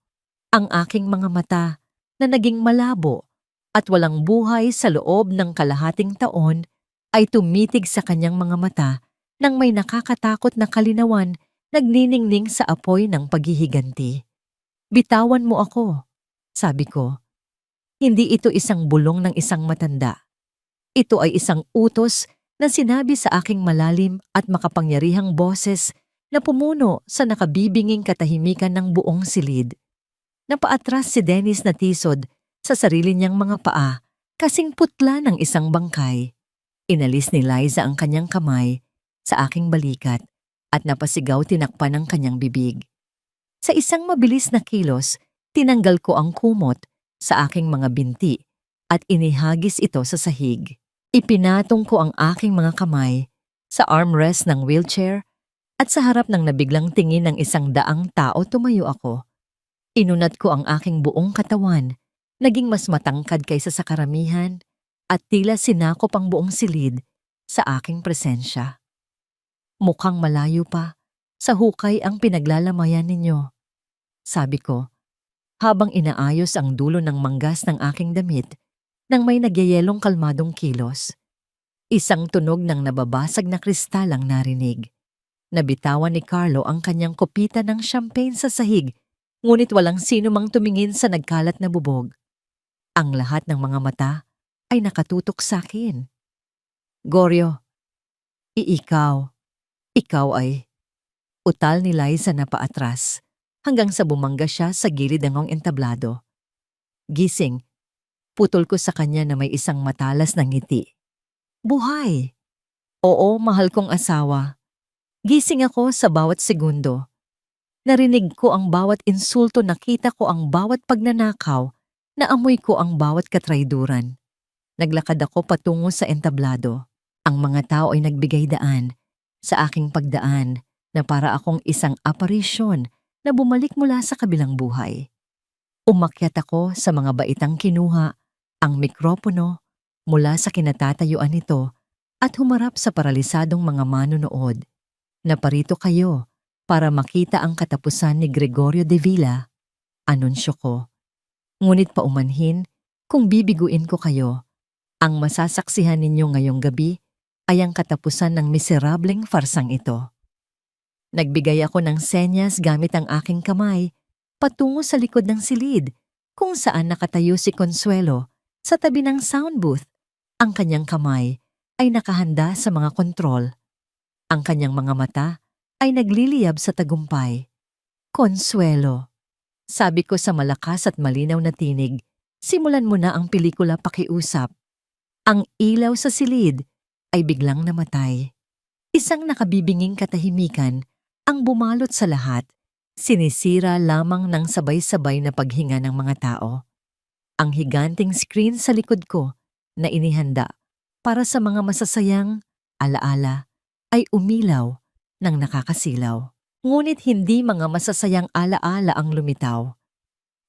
ang aking mga mata na naging malabo at walang buhay sa loob ng kalahating taon ay tumitig sa kanyang mga mata nang may nakakatakot na kalinawan nagniningning sa apoy ng paghihiganti. "Bitawan mo ako," sabi ko. Hindi ito isang bulong ng isang matanda. Ito ay isang utos na sinabi sa aking malalim at makapangyarihang boses na pumuno sa nakabibinging katahimikan ng buong silid. Napaatras si Dennis na tisod sa sarili niyang mga paa, kasing putla ng isang bangkay. Inalis ni Liza ang kanyang kamay sa aking balikat at napasigaw tinakpan ang kanyang bibig. Sa isang mabilis na kilos, tinanggal ko ang kumot sa aking mga binti at inihagis ito sa sahig. Ipinatong ko ang aking mga kamay sa armrest ng wheelchair at sa harap ng nabiglang tingin ng 100 tao tumayo ako. Inunat ko ang aking buong katawan, naging mas matangkad kaysa sa karamihan at tila sinakop ang buong silid sa aking presensya. "Mukhang malayo pa sa hukay ang pinaglalamayan ninyo," sabi ko, habang inaayos ang dulo ng manggas ng aking damit nang may nagyayelong kalmadong kilos. Isang tunog ng nababasag na kristal ang narinig. Nabitawan ni Carlo ang kanyang kopita ng champagne sa sahig, ngunit walang sino mang tumingin sa nagkalat na bubog. Ang lahat ng mga mata ay nakatutok sa akin. "Goryo, ikaw ay..." Utal ni Liza na paatras hanggang sa bumangga siya sa gilid ng entablado. Gising, putol ko sa kanya na may isang matalas na ngiti. "Buhay! Oo, mahal kong asawa. Gising ako sa bawat segundo. Narinig ko ang bawat insulto, nakita ko ang bawat pagnanakaw, naamoy ko ang bawat katrayduran. Naglakad ako patungo sa entablado. Ang mga tao ay nagbigay daan sa aking pagdaan na para akong isang aparisyon na bumalik mula sa kabilang buhay. Umakyat ako sa mga baitang kinuha ang mikropono mula sa kinatatayuan nito at humarap sa paralisadong mga manonood. "Naparito kayo para makita ang katapusan ni Gregorio de Villa," anunsyo ko. "Ngunit paumanhin, kung bibiguin ko kayo, ang masasaksihan ninyo ngayong gabi ay ang katapusan ng miserableng farsang ito." Nagbigay ako ng senyas gamit ang aking kamay patungo sa likod ng silid kung saan nakatayo si Consuelo sa tabi ng sound booth. Ang kanyang kamay ay nakahanda sa mga kontrol. Ang kanyang mga mata ay nagliliyab sa tagumpay. "Consuelo," sabi ko sa malakas at malinaw na tinig, "simulan mo na ang pelikula, pakiusap." Ang ilaw sa silid ay biglang namatay. Isang nakabibinging katahimikan ang bumalot sa lahat, sinisira lamang ng sabay-sabay na paghinga ng mga tao. Ang higanting screen sa likod ko na inihanda para sa mga masasayang alaala ay umilaw ng nakakasilaw. Ngunit hindi mga masasayang alaala ang lumitaw.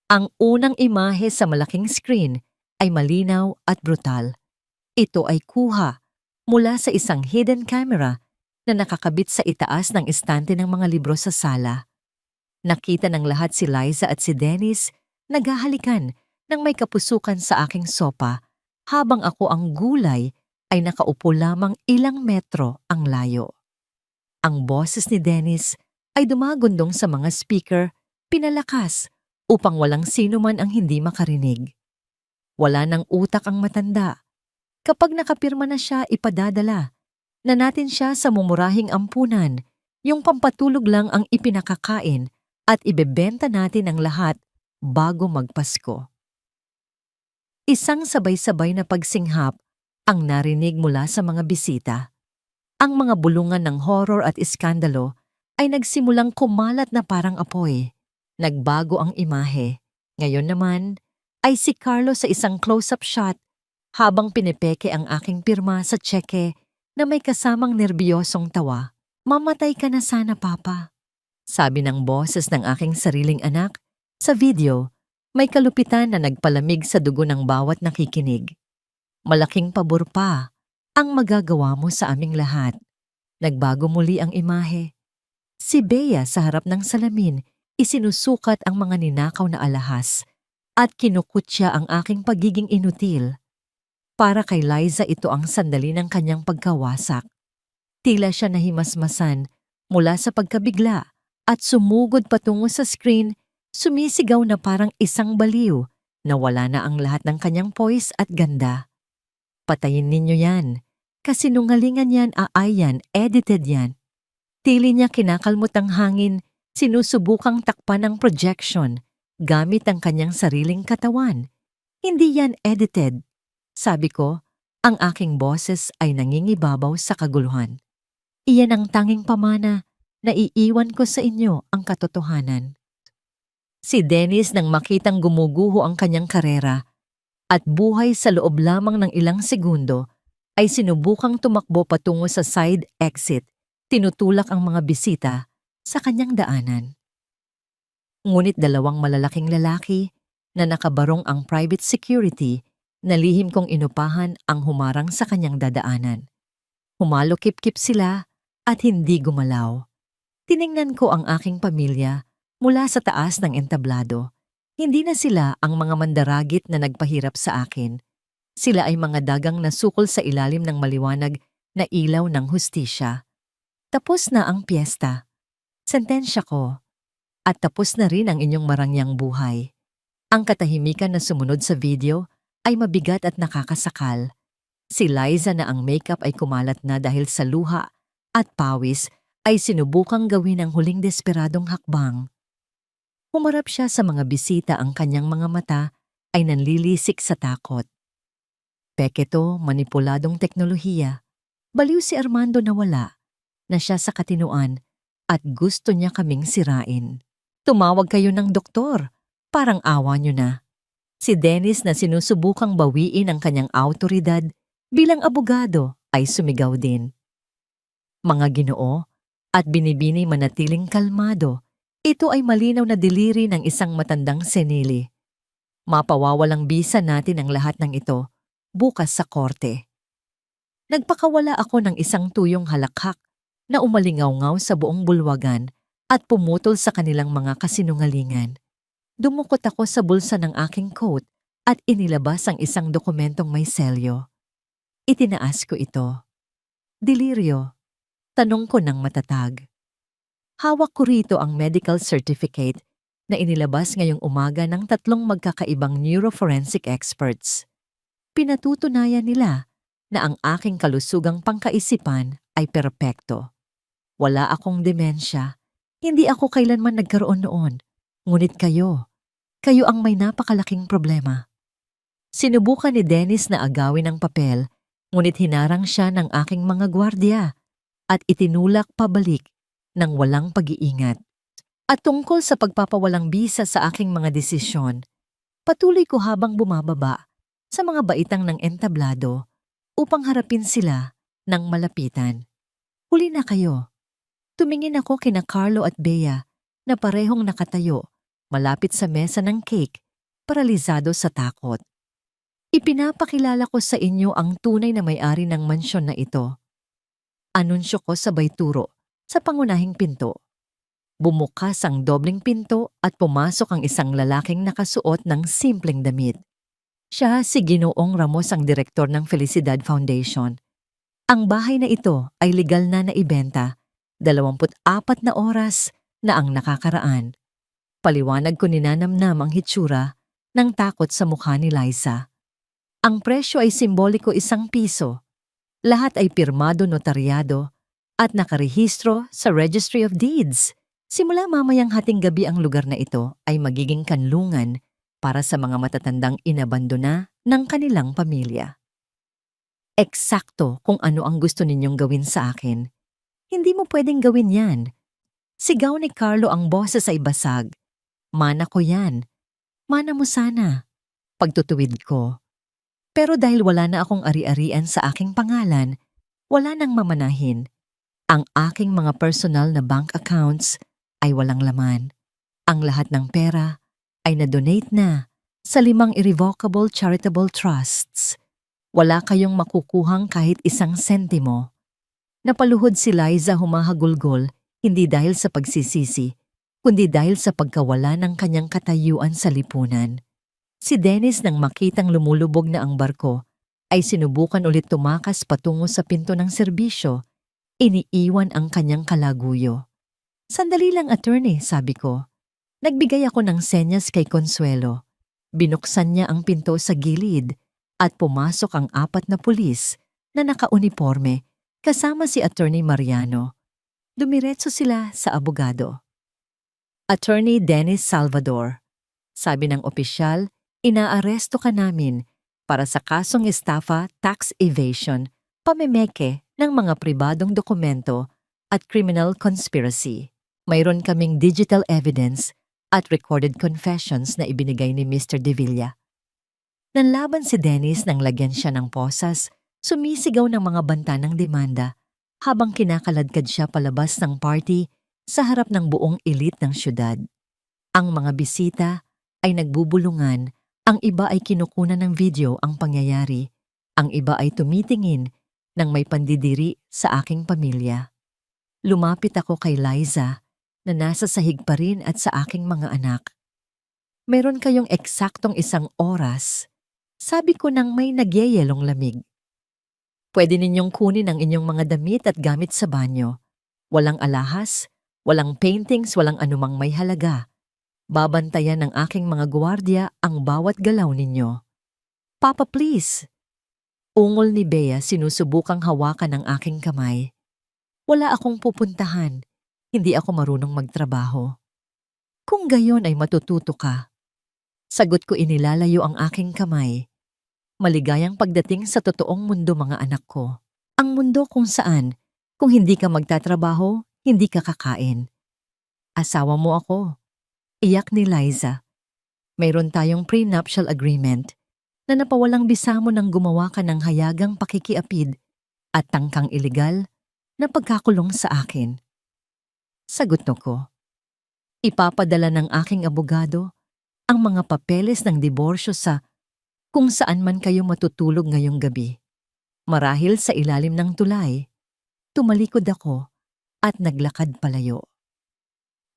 Ang unang imahe sa malaking screen ay malinaw at brutal. Ito ay kuha mula sa isang hidden camera na nakakabit sa itaas ng estante ng mga libro sa sala. Nakita ng lahat si Liza at si Dennis naghahalikan nang may kapusukan sa aking sopa habang ako ang gulay ay nakaupo lamang ilang metro ang layo. Ang boses ni Dennis ay dumagundong sa mga speaker, pinalakas upang walang sino man ang hindi makarinig. Wala ng utak ang matanda. Kapag nakapirma na siya, ipadadala na natin siya sa mumurahing ampunan. Yung pampatulog lang ang ipinakakain at ibebenta natin ang lahat bago magpasko. Isang sabay-sabay na pagsinghap ang narinig mula sa mga bisita. Ang mga bulungan ng horror at iskandalo ay nagsimulang kumalat na parang apoy. Nagbago ang imahe. Ngayon naman ay si Carlo sa isang close-up shot habang pinipeke ang aking pirma sa tseke na may kasamang nerbiyosong tawa. "Mamatay ka na sana, Papa," sabi ng boses ng aking sariling anak. Sa video, may kalupitan na nagpalamig sa dugo ng bawat nakikinig. Malaking pabor pa ang magagawa mo sa aming lahat. Nagbago muli ang imahe. Si Bea sa harap ng salamin, isinusukat ang mga ninakaw na alahas at kinukutya ang aking pagiging inutil. Para kay Liza ito ang sandali ng kanyang pagkawasak. Tila siya nahimasmasan mula sa pagkabigla at sumugod patungo sa screen, sumisigaw na parang isang baliw na wala na ang lahat ng kanyang poise at ganda. "Patayin ninyo yan. Kasinungalingan yan, yan, edited yan." Tili niya kinakalmot ang hangin, sinusubukang takpan ng projection gamit ang kanyang sariling katawan. "Hindi yan edited," sabi ko. Ang aking boses ay nangingibabaw sa kaguluhan. "Iyan ang tanging pamana na iiwan ko sa inyo, ang katotohanan." Si Dennis nang makitang gumuguho ang kanyang karera at buhay sa loob lamang ng ilang segundo, ay sinubukang tumakbo patungo sa side exit, tinutulak ang mga bisita sa kanyang daanan. Ngunit dalawang malalaking lalaki na nakabarong ang private security na lihim kong inupahan ang humarang sa kanyang dadaanan. Humalokip-kip sila at hindi gumalaw. Tiningnan ko ang aking pamilya mula sa taas ng entablado. Hindi na sila ang mga mandaragit na nagpahirap sa akin. Sila ay mga dagang nasukol sa ilalim ng maliwanag na ilaw ng hustisya. Tapos na ang piyesta. Sentensya ko. At tapos na rin ang inyong marangyang buhay. Ang katahimikan na sumunod sa video ay mabigat at nakakasakal. Si Liza na ang makeup ay kumalat na dahil sa luha at pawis ay sinubukang gawin ang huling desperadong hakbang. Humarap siya sa mga bisita, ang kanyang mga mata ay nanlilisik sa takot. Peke to, manipuladong teknolohiya. Baliw si Armando na wala, na siya sa katinuan at gusto niya kaming sirain. "Tumawag kayo ng doktor, parang awa niyo na." Si Dennis na sinusubukang bawiin ang kanyang awtoridad bilang abogado ay sumigaw din. "Mga Ginoo," at binibini manatiling kalmado. Ito ay malinaw na diliri ng isang matandang senili. Mapawawalang bisa natin ang lahat ng ito bukas sa korte. Nagpakawala ako ng isang tuyong halakhak na umalingaw-ngaw sa buong bulwagan at pumutol sa kanilang mga kasinungalingan. Dumukot ako sa bulsa ng aking coat at inilabas ang isang dokumentong may selyo. Itinaas ko ito. "Delirio?" tanong ko ng matatag. Hawak ko rito ang medical certificate na inilabas ngayong umaga ng 3 magkakaibang neuroforensic experts. Pinatutunayan nila na ang aking kalusugang pangkaisipan ay perpekto. Wala akong demensya. Hindi ako kailanman nagkaroon noon. Ngunit kayo ang may napakalaking problema. Sinubukan ni Dennis na agawin ang papel, ngunit hinarang siya ng aking mga gwardya at itinulak pabalik ng walang pag-iingat. At tungkol sa pagpapawalang bisa sa aking mga desisyon, patuloy ko habang bumababa sa mga baitang ng entablado upang harapin sila ng malapitan. "Huli na kayo." Tumingin ako kina Carlo at Bea na parehong nakatayo malapit sa mesa ng cake, paralisado sa takot. "Ipinapakilala ko sa inyo ang tunay na may-ari ng mansyon na ito." Anunsyo ko sabay turo sa pangunahing pinto. Bumukas ang dobleng pinto at pumasok ang isang lalaking nakasuot ng simpleng damit. Siya si Ginoong Ramos, ang direktor ng Felicidad Foundation. Ang bahay na ito ay legal na naibenta, 24 na oras na ang nakakaraan. Paliwanag ko, ninanamnam ang hitsura ng takot sa mukha ni Liza. Ang presyo ay simboliko ₱1. Lahat ay pirmado notaryado at nakarehistro sa Registry of Deeds. Simula mamayang hating gabi ang lugar na ito ay magiging kanlungan para sa mga matatandang inabandona ng kanilang pamilya. Eksakto kung ano ang gusto ninyong gawin sa akin. Hindi mo pwedeng gawin yan. Sigaw ni Carlo, ang boses ay basag. Mana ko yan. Mana mo sana. Pagtutuwid ko. Pero dahil wala na akong ari-arian sa aking pangalan, wala nang mamanahin. Ang aking mga personal na bank accounts ay walang laman. Ang lahat ng pera ay na-donate na sa 5 irrevocable charitable trusts. Wala kayong makukuhang kahit 1 sentimo. Napaluhod si Liza, humahagulgol, hindi dahil sa pagsisisi, kundi dahil sa pagkawala ng kanyang katayuan sa lipunan. Si Dennis, nang makitang lumulubog na ang barko, ay sinubukan ulit tumakas patungo sa pinto ng serbisyo. Iniiwan ang kanyang kalaguyo. Sandali lang, attorney, sabi ko. Nagbigay ako ng senyas kay Consuelo. Binuksan niya ang pinto sa gilid at pumasok ang 4 na pulis na nakauniforme kasama si Attorney Mariano. Dumiretso sila sa abogado. Attorney Dennis Salvador, sabi ng opisyal, inaaresto ka namin para sa kasong estafa, tax evasion, pamemeke ng mga pribadong dokumento at criminal conspiracy. Mayroon kaming digital evidence at recorded confessions na ibinigay ni Mr. De Villa. Nanlaban si Dennis nang lagyan siya ng posas, sumisigaw ng mga banta ng demanda habang kinakaladkad siya palabas ng party sa harap ng buong elite ng syudad. Ang mga bisita ay nagbubulungan, ang iba ay kinukunan ng video ang pangyayari, ang iba ay tumitingin nang may pandidiri sa aking pamilya. Lumapit ako kay Liza na nasa sahig pa rin at sa aking mga anak. Meron kayong eksaktong 1 oras, sabi ko nang may nagyayelong lamig. Pwede ninyong kunin ang inyong mga damit at gamit sa banyo. Walang alahas, walang paintings, walang anumang may halaga. Babantayan ng aking mga gwardiya ang bawat galaw ninyo. Papa, please. Ungol ni Bea, sinusubukang hawakan ang aking kamay. Wala akong pupuntahan. Hindi ako marunong magtrabaho. Kung gayon ay matututo ka. Sagot ko, inilalayo ang aking kamay. Maligayang pagdating sa totoong mundo, mga anak ko. Ang mundo kung saan, kung hindi ka magtatrabaho, hindi ka kakain. Asawa mo ako. Iyak ni Liza. Mayroon tayong prenuptial agreement na napawalang bisa mo nang gumawa ka ng hayagang pakikiapid at tangkang ilegal na pagkakulong sa akin. Sagot ko. Ipapadala ng aking abogado ang mga papeles ng diborsyo sa kung saan man kayo matutulog ngayong gabi. Marahil sa ilalim ng tulay, tumalikod ako at naglakad palayo.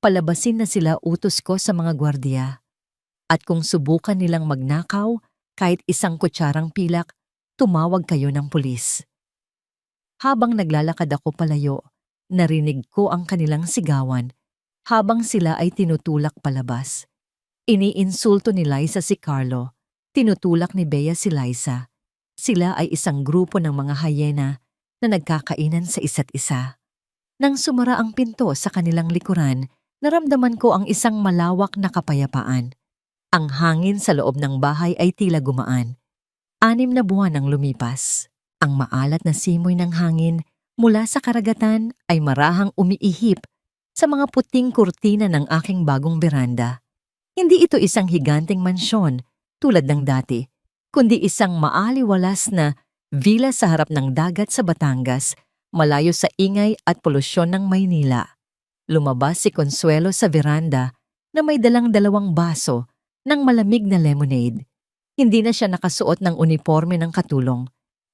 Palabasin na sila, utos ko sa mga gwardiya. At kung subukan nilang magnakaw kahit 1 kutsarang pilak, tumawag kayo ng pulis. Habang naglalakad ako palayo, narinig ko ang kanilang sigawan habang sila ay tinutulak palabas. Iniinsulto ni Liza si Carlo, tinutulak ni Bea si Liza. Sila ay isang grupo ng mga hyena na nagkakainan sa isa't isa. Nang sumara ang pinto sa kanilang likuran, naramdaman ko ang isang malawak na kapayapaan. Ang hangin sa loob ng bahay ay tila gumaan. 6 na buwan ang lumipas. Ang maalat na simoy ng hangin mula sa karagatan ay marahang umiihip sa mga puting kurtina ng aking bagong beranda. Hindi ito isang higanteng mansyon tulad ng dati, kundi isang maaliwalas na villa sa harap ng dagat sa Batangas, malayo sa ingay at polusyon ng Maynila. Lumabas si Consuelo sa veranda na may dalang 2 baso ng malamig na lemonade. Hindi na siya nakasuot ng uniforme ng katulong.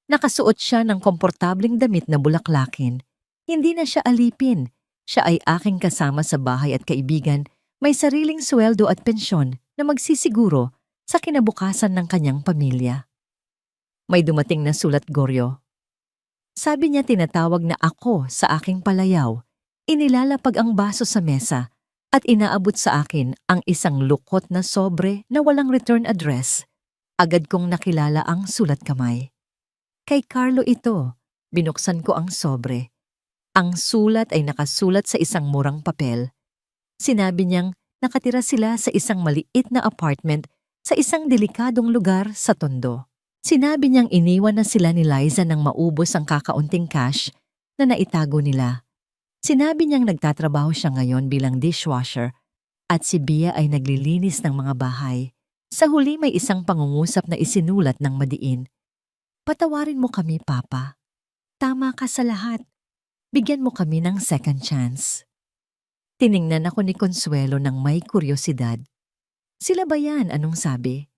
Nakasuot siya ng komportabling damit na bulaklakin. Hindi na siya alipin. Siya ay aking kasama sa bahay at kaibigan, may sariling sweldo at pensyon na magsisiguro sa kinabukasan ng kanyang pamilya. May dumating na sulat, Goryo. Sabi niya tinatawag na ako sa aking palayaw. Inilalapag ang baso sa mesa at inaabot sa akin ang isang lukot na sobre na walang return address. Agad kong nakilala ang sulat kamay. Kay Carlo ito. Binuksan ko ang sobre. Ang sulat ay nakasulat sa isang murang papel. Sinabi niyang nakatira sila sa isang maliit na apartment sa isang delikadong lugar sa Tondo. Sinabi niyang iniwan na sila ni Liza nang maubos ang kakaunting cash na naitago nila. Sinabi niyang nagtatrabaho siya ngayon bilang dishwasher at si Bea ay naglilinis ng mga bahay. Sa huli may isang pangungusap na isinulat ng madiin. Patawarin mo kami, Papa. Tama ka sa lahat. Bigyan mo kami ng second chance. Tiningnan ako ni Consuelo ng may kuryosidad. Sila ba yan? Anong sabi?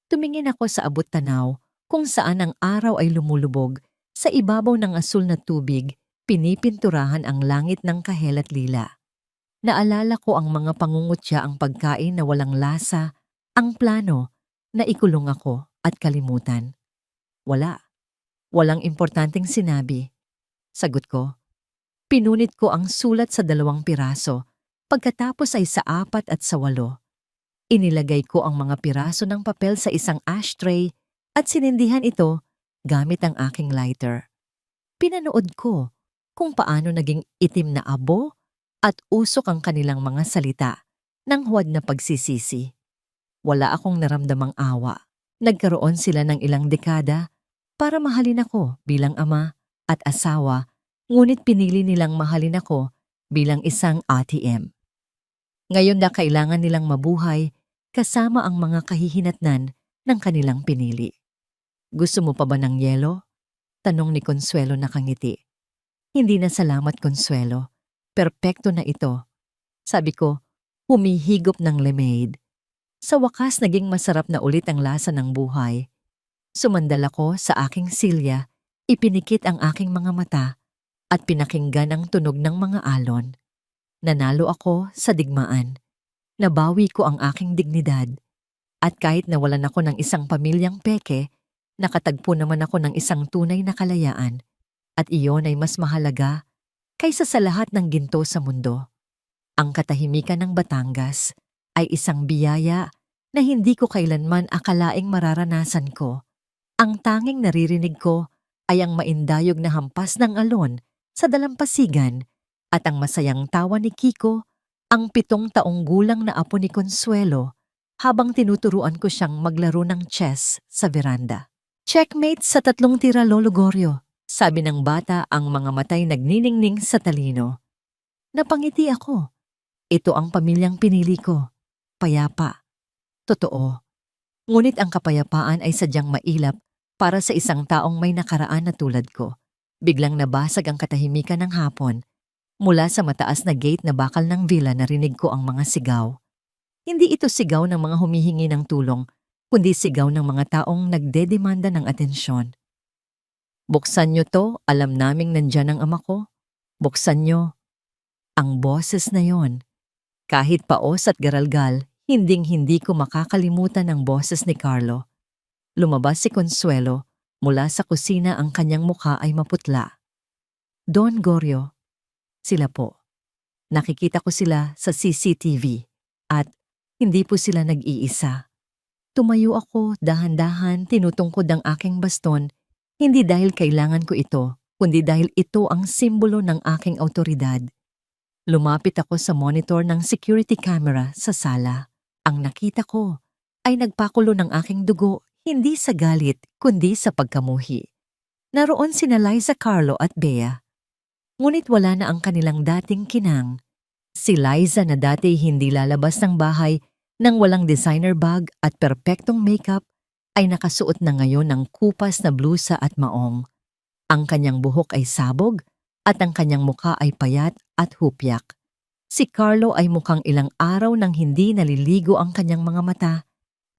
Tumingin ako sa abot tanaw kung saan ang araw ay lumulubog. Sa ibabaw ng asul na tubig, pinipinturahan ang langit ng kahel at lila. Naalala ko ang mga pangungutya, ang pagkain na walang lasa, ang plano na ikulong ako at kalimutan. Wala. Walang importanteng sinabi. Sagot ko. Pinunit ko ang sulat sa 2 piraso, pagkatapos ay sa 4 at sa 8. Inilagay ko ang mga piraso ng papel sa isang ashtray at sinindihan ito gamit ang aking lighter. Pinanood ko kung paano naging itim na abo at usok ang kanilang mga salita ng huwad na pagsisisi. Wala akong naramdamang awa. Nagkaroon sila ng ilang dekada para mahalin ako bilang ama at asawa, ngunit pinili nilang mahalin ako bilang isang ATM. Ngayon na kailangan nilang mabuhay kasama ang mga kahihinatnan ng kanilang pinili. Gusto mo pa ba ng yelo? Tanong ni Consuelo nakangiti. Hindi na salamat, Consuelo. Perpekto na ito. Sabi ko, humihigop ng lemonade. Sa wakas naging masarap na ulit ang lasa ng buhay. Sumandal ako sa aking silya, ipinikit ang aking mga mata at pinakinggan ang tunog ng mga alon. Nanalo ako sa digmaan. Nabawi ko ang aking dignidad. At kahit nawalan ako ng isang pamilyang peke, nakatagpo naman ako ng isang tunay na kalayaan. At iyon ay mas mahalaga kaysa sa lahat ng ginto sa mundo. Ang katahimikan ng Batangas ay isang biyaya na hindi ko kailanman akalaing mararanasan ko. Ang tanging naririnig ko ay ang maindayog na hampas ng alon sa dalampasigan at ang masayang tawa ni Kiko, ang 7 taong gulang na apo ni Consuelo, habang tinuturuan ko siyang maglaro ng chess sa veranda. Checkmate sa 3 tira, Lolo Goryo, sabi ng bata, ang mga matay nagniningning sa talino. Napangiti ako. Ito ang pamilyang pinili ko. Payapa. Totoo. Ngunit ang kapayapaan ay sadyang mailap para sa isang taong may nakaraan na tulad ko. Biglang nabasag ang katahimikan ng hapon. Mula sa mataas na gate na bakal ng villa narinig ko ang mga sigaw. Hindi ito sigaw ng mga humihingi ng tulong, kundi sigaw ng mga taong nagdedemanda ng atensyon. Buksan niyo to, alam naming nandyan ang ama ko. Buksan niyo. Ang boses na yon. Kahit paos at garalgal, hinding-hindi ko makakalimutan ang boses ni Carlo. Lumabas si Consuelo, mula sa kusina ang kanyang mukha ay maputla. Don Goryo. Sila po. Nakikita ko sila sa CCTV at hindi po sila nag-iisa. Tumayo ako, dahan-dahan, tinutungkod ang aking baston, hindi dahil kailangan ko ito, kundi dahil ito ang simbolo ng aking awtoridad. Lumapit ako sa monitor ng security camera sa sala. Ang nakita ko ay nagpakulo ng aking dugo, hindi sa galit, kundi sa pagkamuhi. Naroon sina Liza, Carlo at Bea. Ngunit wala na ang kanilang dating kinang. Si Liza na dati hindi lalabas ng bahay nang walang designer bag at perpektong makeup ay nakasuot na ngayon ng kupas na blusa at maong. Ang kanyang buhok ay sabog at ang kanyang mukha ay payat at hupyak. Si Carlo ay mukhang ilang araw nang hindi naliligo ang kanyang mga mata,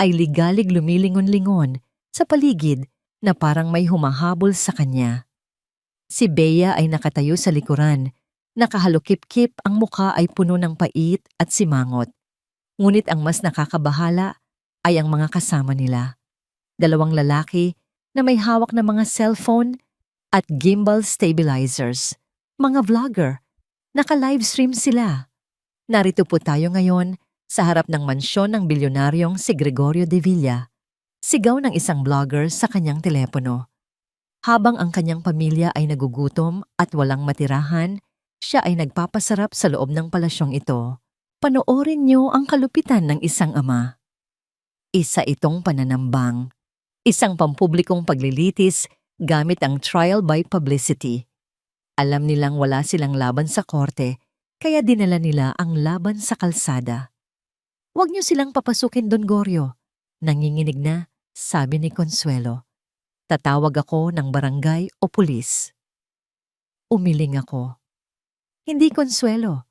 ay ligalig lumilingon-lingon sa paligid na parang may humahabol sa kanya. Si Bea ay nakatayo sa likuran, nakahalukip-kip, ang mukha ay puno ng pait at simangot. Ngunit ang mas nakakabahala ay ang mga kasama nila. 2 lalaki na may hawak na mga cellphone at gimbal stabilizers, mga vlogger. Naka-livestream sila. Narito po tayo ngayon sa harap ng mansyon ng bilyonaryong si Gregorio de Villa. Sigaw ng isang vlogger sa kanyang telepono. Habang ang kanyang pamilya ay nagugutom at walang matirahan, siya ay nagpapasarap sa loob ng palasyong ito. Panoorin niyo ang kalupitan ng isang ama. Isa itong pananambang, isang pampublikong paglilitis gamit ang trial by publicity. Alam nilang wala silang laban sa korte, kaya dinala nila ang laban sa kalsada. "Huwag niyo silang papasukin, Don Gorio," nanginginig na sabi ni Consuelo. "Tatawag ako ng barangay o pulis." Umiling ako. Hindi, Consuelo.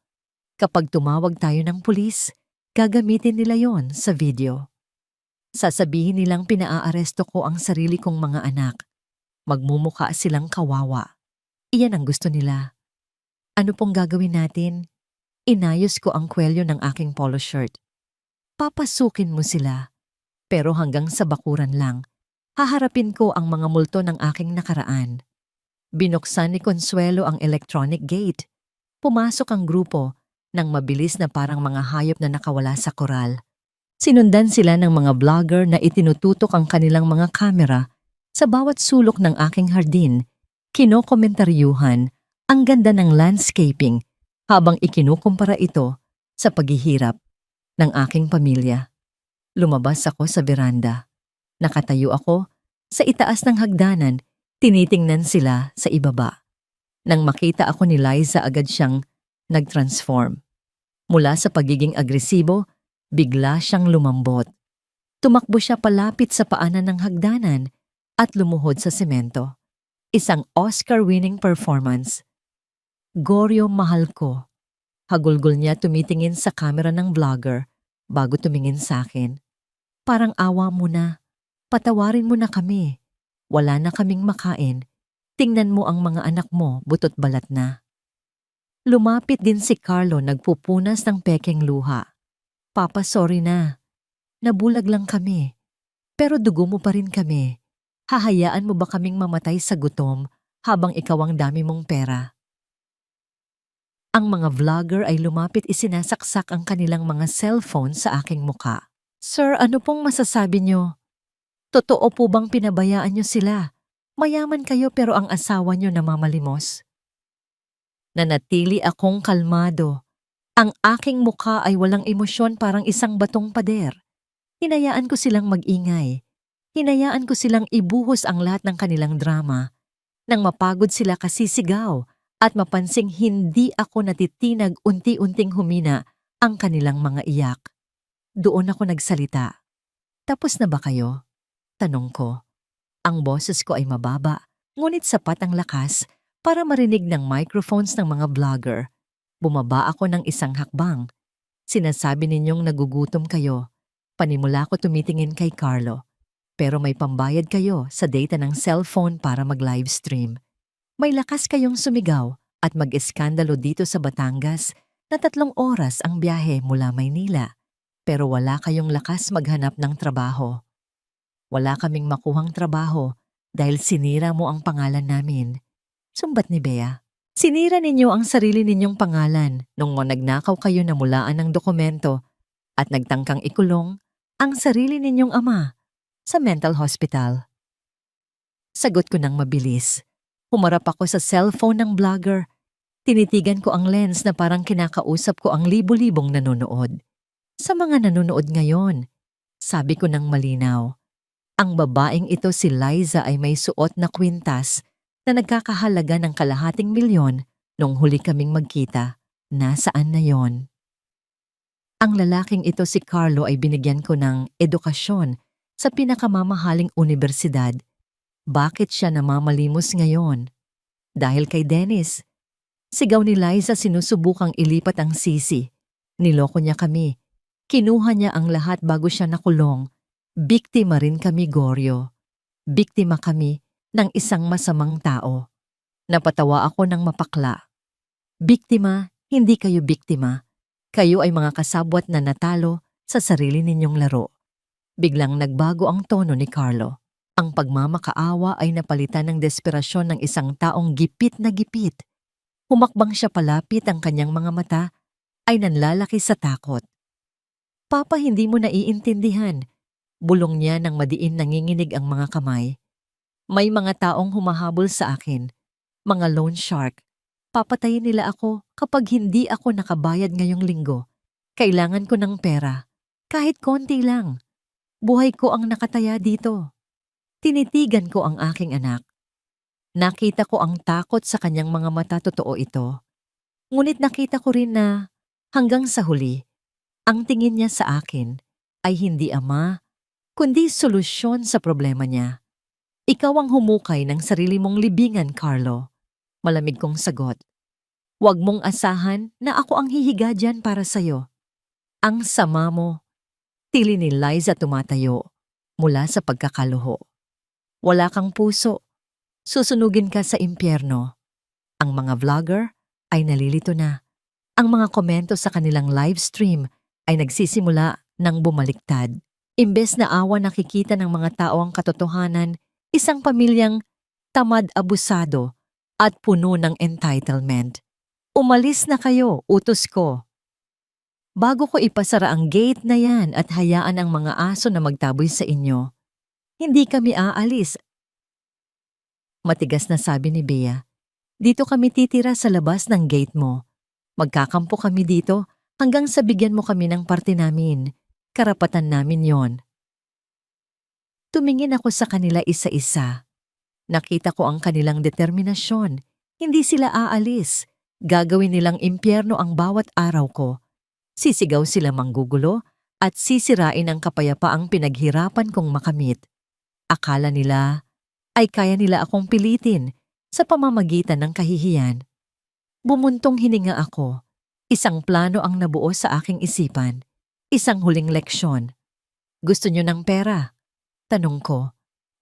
Kapag tumawag tayo ng pulis, gagamitin nila yon sa video. Sasabihin nilang pinaaresto ko ang sarili kong mga anak. Magmumukha silang kawawa. Iyan ang gusto nila. Ano pong gagawin natin? Inayos ko ang kwelyo ng aking polo shirt. Papasukin mo sila. Pero hanggang sa bakuran lang. Haharapin ko ang mga multo ng aking nakaraan. Binuksan ni Consuelo ang electronic gate. Pumasok ang grupo nang mabilis na parang mga hayop na nakawala sa koral. Sinundan sila ng mga vlogger na itinututok ang kanilang mga kamera sa bawat sulok ng aking hardin. Kinokomentaryuhan ang ganda ng landscaping habang ikinukumpara ito sa paghihirap ng aking pamilya. Lumabas ako sa veranda. Nakatayo ako sa itaas ng hagdanan, tinitingnan sila sa ibaba. Nang makita ako ni Liza, agad siyang nag-transform. Mula sa pagiging agresibo, bigla siyang lumambot. Tumakbo siya palapit sa paanan ng hagdanan at lumuhod sa semento. Isang Oscar-winning performance. "Gorio, mahal ko." Hagulgol niya tumitingin sa kamera ng vlogger bago tumingin sa akin. "Parang awa mo na. Patawarin mo na kami. Wala na kaming makain. Tingnan mo ang mga anak mo, butot balat na." Lumapit din si Carlo, nagpupunas ng pekeng luha. "Papa, sorry na. Nabulag lang kami. Pero dugo mo pa rin kami. Hahayaan mo ba kaming mamatay sa gutom habang ikaw ang dami mong pera?" Ang mga vlogger ay lumapit, isinasaksak ang kanilang mga cellphone sa aking muka. "Sir, ano pong masasabi niyo? Totoo po bang pinabayaan niyo sila? Mayaman kayo pero ang asawa niyo namamalimos." Nanatili akong kalmado. Ang aking mukha ay walang emosyon, parang isang batong pader. Hinayaan ko silang mag-ingay. Hinayaan ko silang ibuhos ang lahat ng kanilang drama. Nang mapagod sila kasisigaw at mapansing hindi ako natitinag, unti-unting humina ang kanilang mga iyak. Doon ako nagsalita. "Tapos na ba kayo?" tanong ko. Ang boses ko ay mababa, ngunit sapat ang lakas para marinig ng microphones ng mga vlogger. Bumaba ako ng isang hakbang. "Sinasabi ninyong nagugutom kayo." Panimula ko tumitingin kay Carlo. "Pero may pambayad kayo sa data ng cellphone para mag-livestream. May lakas kayong sumigaw at mag-eskandalo dito sa Batangas na 3 oras ang biyahe mula Maynila. Pero wala kayong lakas maghanap ng trabaho." "Wala kaming makuhang trabaho dahil sinira mo ang pangalan namin," sumbat ni Bea. "Sinira ninyo ang sarili ninyong pangalan nung nagnakaw kayo na mulaan ng dokumento at nagtangkang ikulong ang sarili ninyong ama sa mental hospital." Sagot ko ng mabilis. Humarap ako sa cellphone ng vlogger. Tinitigan ko ang lens na parang kinakausap ko ang libo-libong nanonood. "Sa mga nanonood ngayon," sabi ko ng malinaw, "ang babaeng ito, si Liza, ay may suot na kwintas na nagkakahalaga ng $250,000 nung huli kaming magkita. Nasaan na yon?" Ang lalaking ito, si Carlo, ay binigyan ko ng edukasyon sa pinakamamahaling unibersidad. Bakit siya namamalimos ngayon? Dahil kay Dennis. Sigaw ni Liza, sinusubukang ilipat ang sisi. Niloko niya kami. Kinuha niya ang lahat bago siya nakulong. Biktima rin kami, Gorio. Biktima kami ng isang masamang tao. Napatawa ako ng mapakla. "Biktima, hindi kayo biktima. Kayo ay mga kasabwat na natalo sa sarili ninyong laro." Biglang nagbago ang tono ni Carlo. Ang pagmamakaawa ay napalitan ng desperasyon ng isang taong gipit na gipit. Humakbang siya palapit, ang kanyang mga mata ay nanlalaki sa takot. "Papa, hindi mo naiintindihan. Bulong niya ng madiin nanginginig ang mga kamay. May mga taong humahabol sa akin, mga loan shark. Papatayin nila ako kapag hindi ako nakabayad ngayong linggo. Kailangan ko ng pera. Kahit konti lang. Buhay ko ang nakataya dito. Tinitigan ko ang aking anak. Nakita ko ang takot sa kanyang mga mata, totoo ito. Ngunit nakita ko rin na hanggang sa huli, ang tingin niya sa akin ay hindi ama, kundi solusyon sa problema niya. Ikaw ang humukay ng sarili mong libingan, Carlo. Malamig kong sagot. Huwag mong asahan na ako ang hihiga dyan para sa'yo. Ang sama mo. Tili ni Liza tumatayo mula sa pagkakaluho. Wala kang puso. Susunugin ka sa impyerno. Ang mga vlogger ay nalilito na. Ang mga komento sa kanilang live stream ay nagsisimula ng bumaliktad. Imbes na awa nakikita ng mga tao ang katotohanan, isang pamilyang tamad abusado at puno ng entitlement. Umalis na kayo, utos ko. Bago ko ipasara ang gate na yan at hayaan ang mga aso na magtaboy sa inyo, hindi kami aalis. Matigas na sabi ni Bea. Dito kami titira sa labas ng gate mo. Magkakampo kami dito hanggang sa bigyan mo kami ng parte namin. Karapatan namin yon. Tumingin ako sa kanila isa-isa. Nakita ko ang kanilang determinasyon. Hindi sila aalis. Gagawin nilang impyerno ang bawat araw ko. Sisigaw sila manggugulo at sisirain ang kapayapaang pinaghirapan kong makamit. Akala nila ay kaya nila akong pilitin sa pamamagitan ng kahihiyan. Bumuntong hininga ako. Isang plano ang nabuo sa aking isipan. Isang huling leksyon. Gusto niyo ng pera? Tanong ko.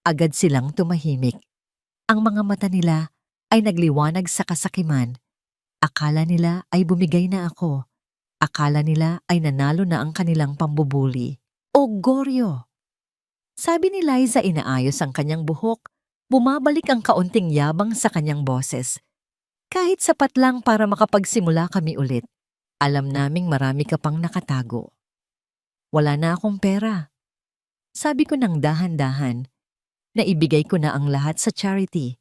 Agad silang tumahimik. Ang mga mata nila ay nagliwanag sa kasakiman. Akala nila ay bumigay na ako. Akala nila ay nanalo na ang kanilang pambubuli. O Goryo! Sabi ni Liza, inaayos ang kanyang buhok. Bumabalik ang kaunting yabang sa kanyang boses. Kahit sapat lang para makapagsimula kami ulit. Alam naming marami ka pang nakatago. Wala na akong pera. Sabi ko ng dahan-dahan. Naibigay ko na ang lahat sa charity.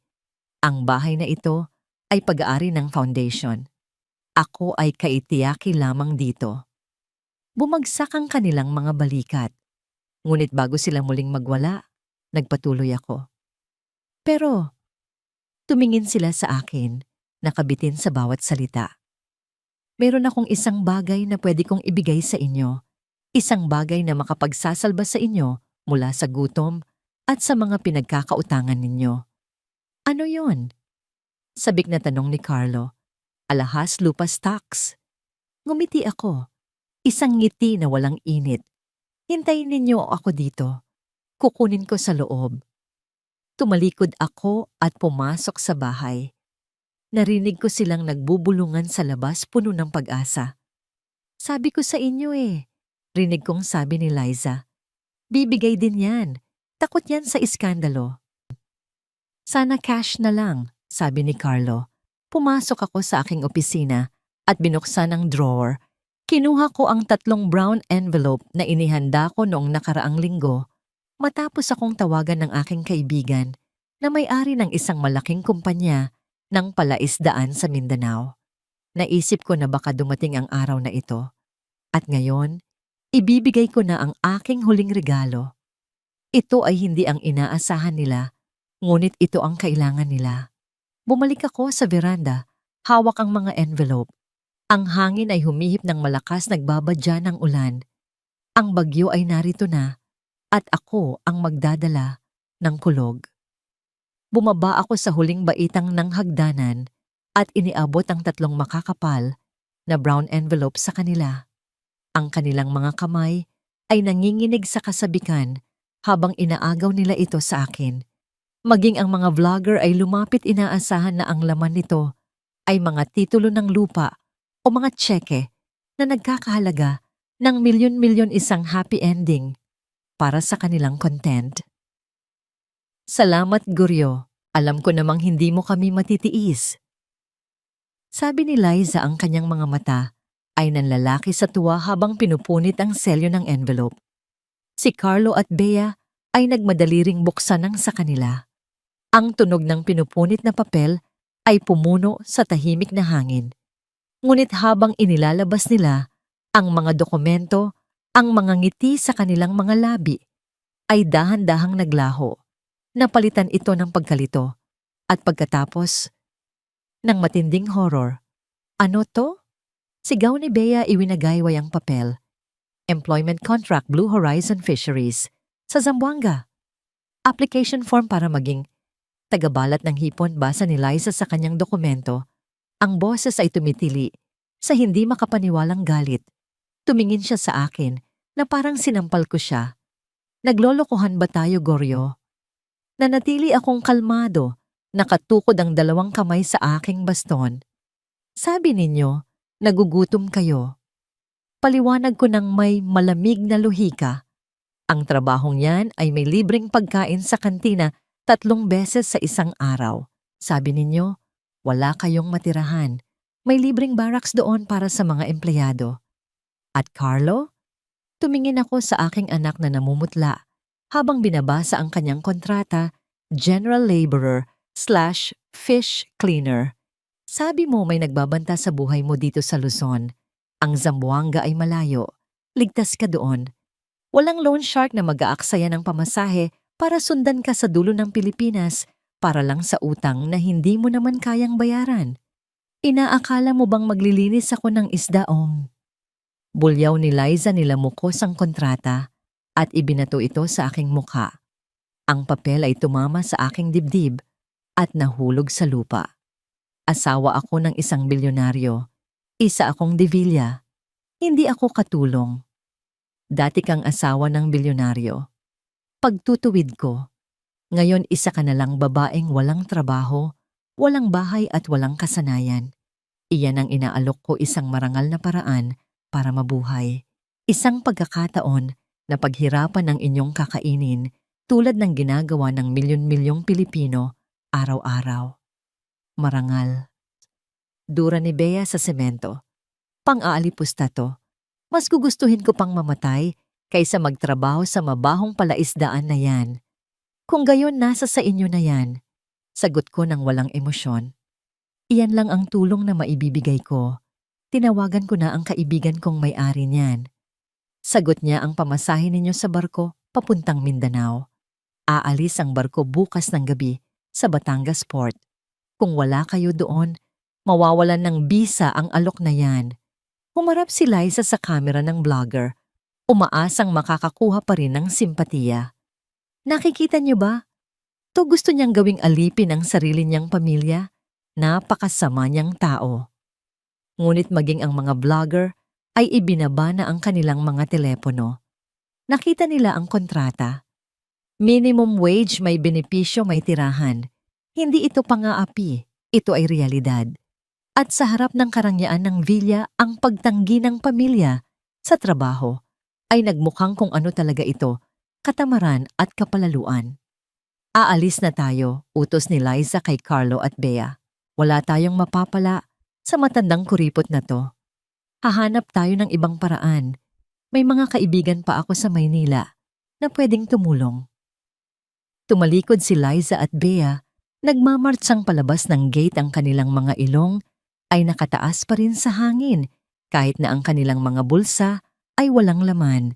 Ang bahay na ito ay pag-aari ng foundation. Ako ay kaitiyaki lamang dito. Bumagsak ang kanilang mga balikat. Ngunit bago sila muling magwala, nagpatuloy ako. Pero, tumingin sila sa akin, nakabitin sa bawat salita. Meron akong isang bagay na pwede kong ibigay sa inyo. Isang bagay na makapagsasalba sa inyo mula sa gutom at sa mga pinagkakautangan ninyo. Ano yon? Sabik na tanong ni Carlo. Alahas lupa stocks. Ngumiti ako. Isang ngiti na walang init. Hintayin ninyo ako dito. Kukunin ko sa loob. Tumalikod ako at pumasok sa bahay. Narinig ko silang nagbubulungan sa labas, puno ng pag-asa. Sabi ko sa inyo rinig kong sabi ni Liza. Bibigay din yan. Takot yan sa iskandalo. Sana cash na lang, sabi ni Carlo. Pumasok ako sa aking opisina at binuksan ang drawer. Kinuha ko ang 3 brown envelope na inihanda ko noong nakaraang linggo matapos akong tawagan ng aking kaibigan na may-ari ng isang malaking kumpanya ng palaisdaan sa Mindanao. Naisip ko na baka dumating ang araw na ito. At ngayon, ibibigay ko na ang aking huling regalo. Ito ay hindi ang inaasahan nila, ngunit ito ang kailangan nila. Bumalik ako sa veranda, hawak ang mga envelope. Ang hangin ay humihip ng malakas, nagbabadya ng ulan. Ang bagyo ay narito na, at ako ang magdadala ng kulog. Bumaba ako sa huling baitang ng hagdanan at iniabot ang 3 makakapal na brown envelope sa kanila. Ang kanilang mga kamay ay nanginginig sa kasabikan habang inaagaw nila ito sa akin. Maging ang mga vlogger ay lumapit, inaasahan na ang laman nito ay mga titulo ng lupa o mga tseke na nagkakahalaga ng milyon-milyon, isang happy ending para sa kanilang content. Salamat, Goryo. Alam ko namang hindi mo kami matitiis. Sabi ni Liza, ang kanyang mga mata ay nanlalaki sa tuwa habang pinupunit ang selyo ng envelope. Si Carlo at Bea ay nagmadali ring buksan ang sa kanila. Ang tunog ng pinupunit na papel ay pumuno sa tahimik na hangin. Ngunit habang inilalabas nila ang mga dokumento, ang mga ngiti sa kanilang mga labi ay dahan-dahang naglaho. Napalitan ito ng pagkalito at pagkatapos ng matinding horror. Ano to? Sigaw ni Bea iwinagayway ang papel. Employment Contract Blue Horizon Fisheries sa Zamboanga. Application form para maging tagabalat ng hipon. Basa ni Liza sa kanyang dokumento. Ang boses ay tumitili sa hindi makapaniwalang galit. Tumingin siya sa akin na parang sinampal ko siya. Naglolokohan ba tayo, Goryo? Nanatili akong kalmado, nakatukod ang dalawang kamay sa aking baston. Sabi ninyo, nagugutom kayo. Paliwanag ko ng may malamig na lohika. Ang trabahong yan ay may libreng pagkain sa kantina 3 beses sa isang araw. Sabi ninyo, wala kayong matirahan. May libreng barracks doon para sa mga empleyado. At Carlo? Tumingin ako sa aking anak na namumutla habang binabasa ang kanyang kontrata, General Laborer/Fish Cleaner. Sabi mo may nagbabanta sa buhay mo dito sa Luzon. Ang Zamboanga ay malayo. Ligtas ka doon. Walang loan shark na mag-aaksaya ng pamasahe para sundan ka sa dulo ng Pilipinas para lang sa utang na hindi mo naman kayang bayaran. Inaakala mo bang maglilinis ako ng isdaong? Bulyaw ni Liza nilamukos ang kontrata at ibinato ito sa aking mukha. Ang papel ay tumama sa aking dibdib at nahulog sa lupa. Asawa ako ng isang bilyonaryo. Isa akong Devilla. Hindi ako katulong. Dati kang asawa ng bilyonaryo. Pagtutuwid ko. Ngayon isa ka na lang babaeng walang trabaho, walang bahay at walang kasanayan. Iyan ang inaalok ko, isang marangal na paraan para mabuhay. Isang pagkakataon na paghirapan ng inyong kakainin tulad ng ginagawa ng milyon-milyong Pilipino araw-araw. Marangal. Dura ni Bea sa semento. Pang-aalipusta to. Mas gugustuhin ko pang mamatay kaysa magtrabaho sa mabahong palaisdaan na yan. Kung gayon nasa sa inyo na yan, sagot ko ng walang emosyon. Iyan lang ang tulong na maibibigay ko. Tinawagan ko na ang kaibigan kong may-ari niyan. Sagot niya ang pamasahe ninyo sa barko papuntang Mindanao. Aalis ang barko bukas ng gabi sa Batangas Port. Kung wala kayo doon, mawawalan ng bisa ang alok na yan. Humarap si Liza sa kamera ng vlogger. Umaasang makakakuha pa rin ng simpatiya. Nakikita niyo ba? To gusto niyang gawing alipin ang sarili niyang pamilya. Napakasama niyang tao. Ngunit maging ang mga vlogger ay ibinaba na ang kanilang mga telepono. Nakita nila ang kontrata. Minimum wage, may benepisyo, may tirahan. Hindi ito pang-aapi, ito ay realidad. At sa harap ng karangyaan ng Villa, ang pagtanggi ng pamilya sa trabaho ay nagmukhang kung ano talaga ito, katamaran at kapalaluan. Aalis na tayo, utos ni Liza kay Carlo at Bea. Wala tayong mapapala sa matandang kuripot na to. Hahanap tayo ng ibang paraan. May mga kaibigan pa ako sa Maynila na pwedeng tumulong. Tumalikod si Liza at Bea, nagmamartsang palabas ng gate. Ang kanilang mga ilong ay nakataas pa rin sa hangin kahit na ang kanilang mga bulsa ay walang laman.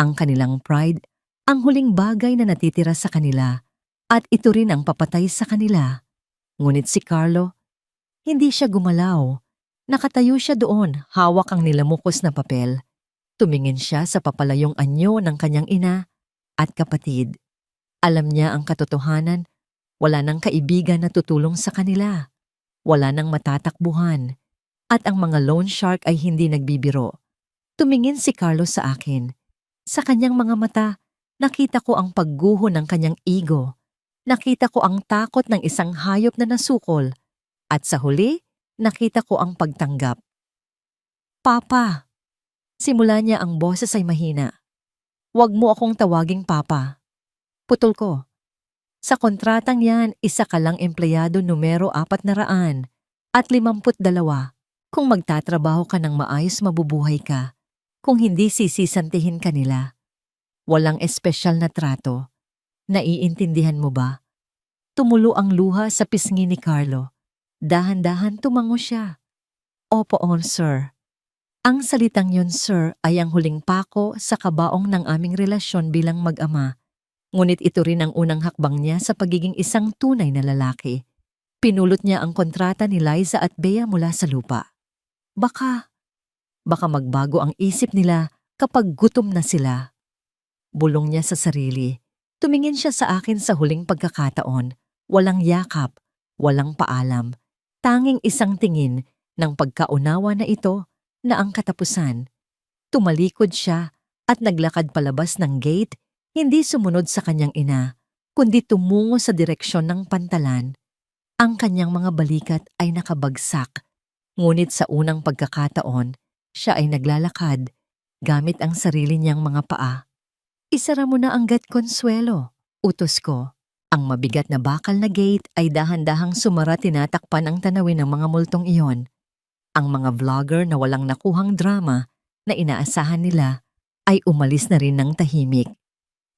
Ang kanilang pride, ang huling bagay na natitira sa kanila, at ito rin ang papatay sa kanila. Ngunit si Carlo, hindi siya gumalaw. Nakatayo siya doon, hawak ang nilamukos na papel. Tumingin siya sa papalayong anyo ng kanyang ina at kapatid. Alam niya ang katotohanan, wala nang kaibigan na tutulong sa kanila. Wala nang matatakbuhan. At ang mga loan shark ay hindi nagbibiro. Tumingin si Carlos sa akin. Sa kanyang mga mata, nakita ko ang pagguho ng kanyang ego. Nakita ko ang takot ng isang hayop na nasukol. At sa huli, nakita ko ang pagtanggap. Papa! Simula niya, ang boses ay mahina. Huwag mo akong tawaging Papa. Putol ko. Sa kontratang yan, isa ka lang empleyado numero 452. Kung magtatrabaho ka ng maayos, mabubuhay ka. Kung hindi, sisisantihin ka nila. Walang espesyal na trato. Naiintindihan mo ba? Tumulo ang luha sa pisngi ni Carlo. Dahan-dahan tumango siya. Opo, sir. Ang salitang yun, sir, ay ang huling pako sa kabaong ng aming relasyon bilang mag-ama. Ngunit ito rin ang unang hakbang niya sa pagiging isang tunay na lalaki. Pinulot niya ang kontrata ni Liza at Bea mula sa lupa. Baka magbago ang isip nila kapag gutom na sila. Bulong niya sa sarili. Tumingin siya sa akin sa huling pagkakataon. Walang yakap, walang paalam. Tanging isang tingin ng pagkaunawa na ito na ang katapusan. Tumalikod siya at naglakad palabas ng gate, hindi sumunod sa kanyang ina, kundi tumungo sa direksyon ng pantalan. Ang kanyang mga balikat ay nakabagsak, ngunit sa unang pagkakataon, siya ay naglalakad gamit ang sarili niyang mga paa. Isara mo na ang gate, Consuelo, utos ko. Ang mabigat na bakal na gate ay dahan-dahang sumara, tinatakpan ang tanawin ng mga multong iyon. Ang mga vlogger na walang nakuhang drama na inaasahan nila ay umalis na rin ng tahimik.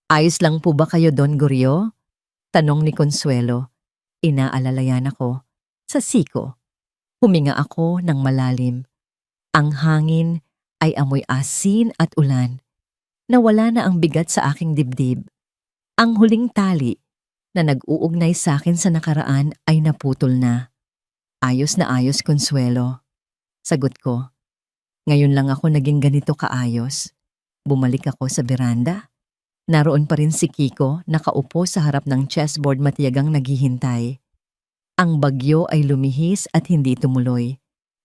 Ayos lang po ba kayo, Don Gorio? Tanong ni Consuelo. Inaalalayan ako. Sa siko. Huminga ako ng malalim. Ang hangin ay amoy asin at ulan. Nawala na ang bigat sa aking dibdib. Ang huling tali na nag-uugnay sa akin sa nakaraan ay naputol na. Ayos na ayos, Consuelo. Sagot ko. Ngayon lang ako naging ganito kaayos. Bumalik ako sa beranda. Naroon pa rin si Kiko, nakaupo sa harap ng chessboard, matiyagang naghihintay. Ang bagyo ay lumihis at hindi tumuloy.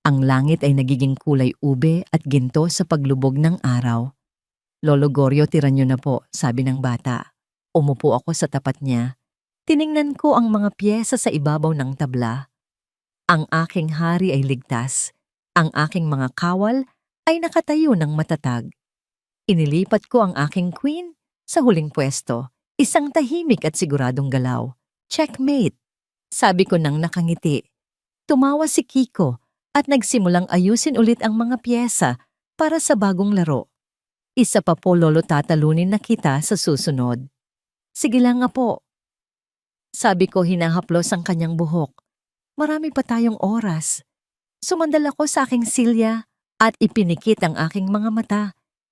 Ang langit ay nagiging kulay ube at ginto sa paglubog ng araw. Lolo Gorio, tira niyo na po, sabi ng bata. Umupo ako sa tapat niya. Tiningnan ko ang mga piyesa sa ibabaw ng tabla. Ang aking hari ay ligtas. Ang aking mga kawal ay nakatayo ng matatag. Inilipat ko ang aking queen sa huling pwesto, isang tahimik at siguradong galaw. Checkmate, sabi ko nang nakangiti. Tumawa si Kiko at nagsimulang ayusin ulit ang mga piyesa para sa bagong laro. Isa pa po, lolo, tatalunin na kita sa susunod. Sige lang nga po. Sabi ko, hinahaplos ang kanyang buhok. Marami pa tayong oras. Sumandal ako sa aking silya at ipinikit ang aking mga mata.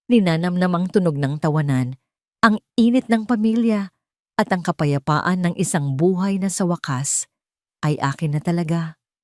Ninanamnamang tunog ng tawanan, ang init ng pamilya at ang kapayapaan ng isang buhay na sa wakas ay akin na talaga.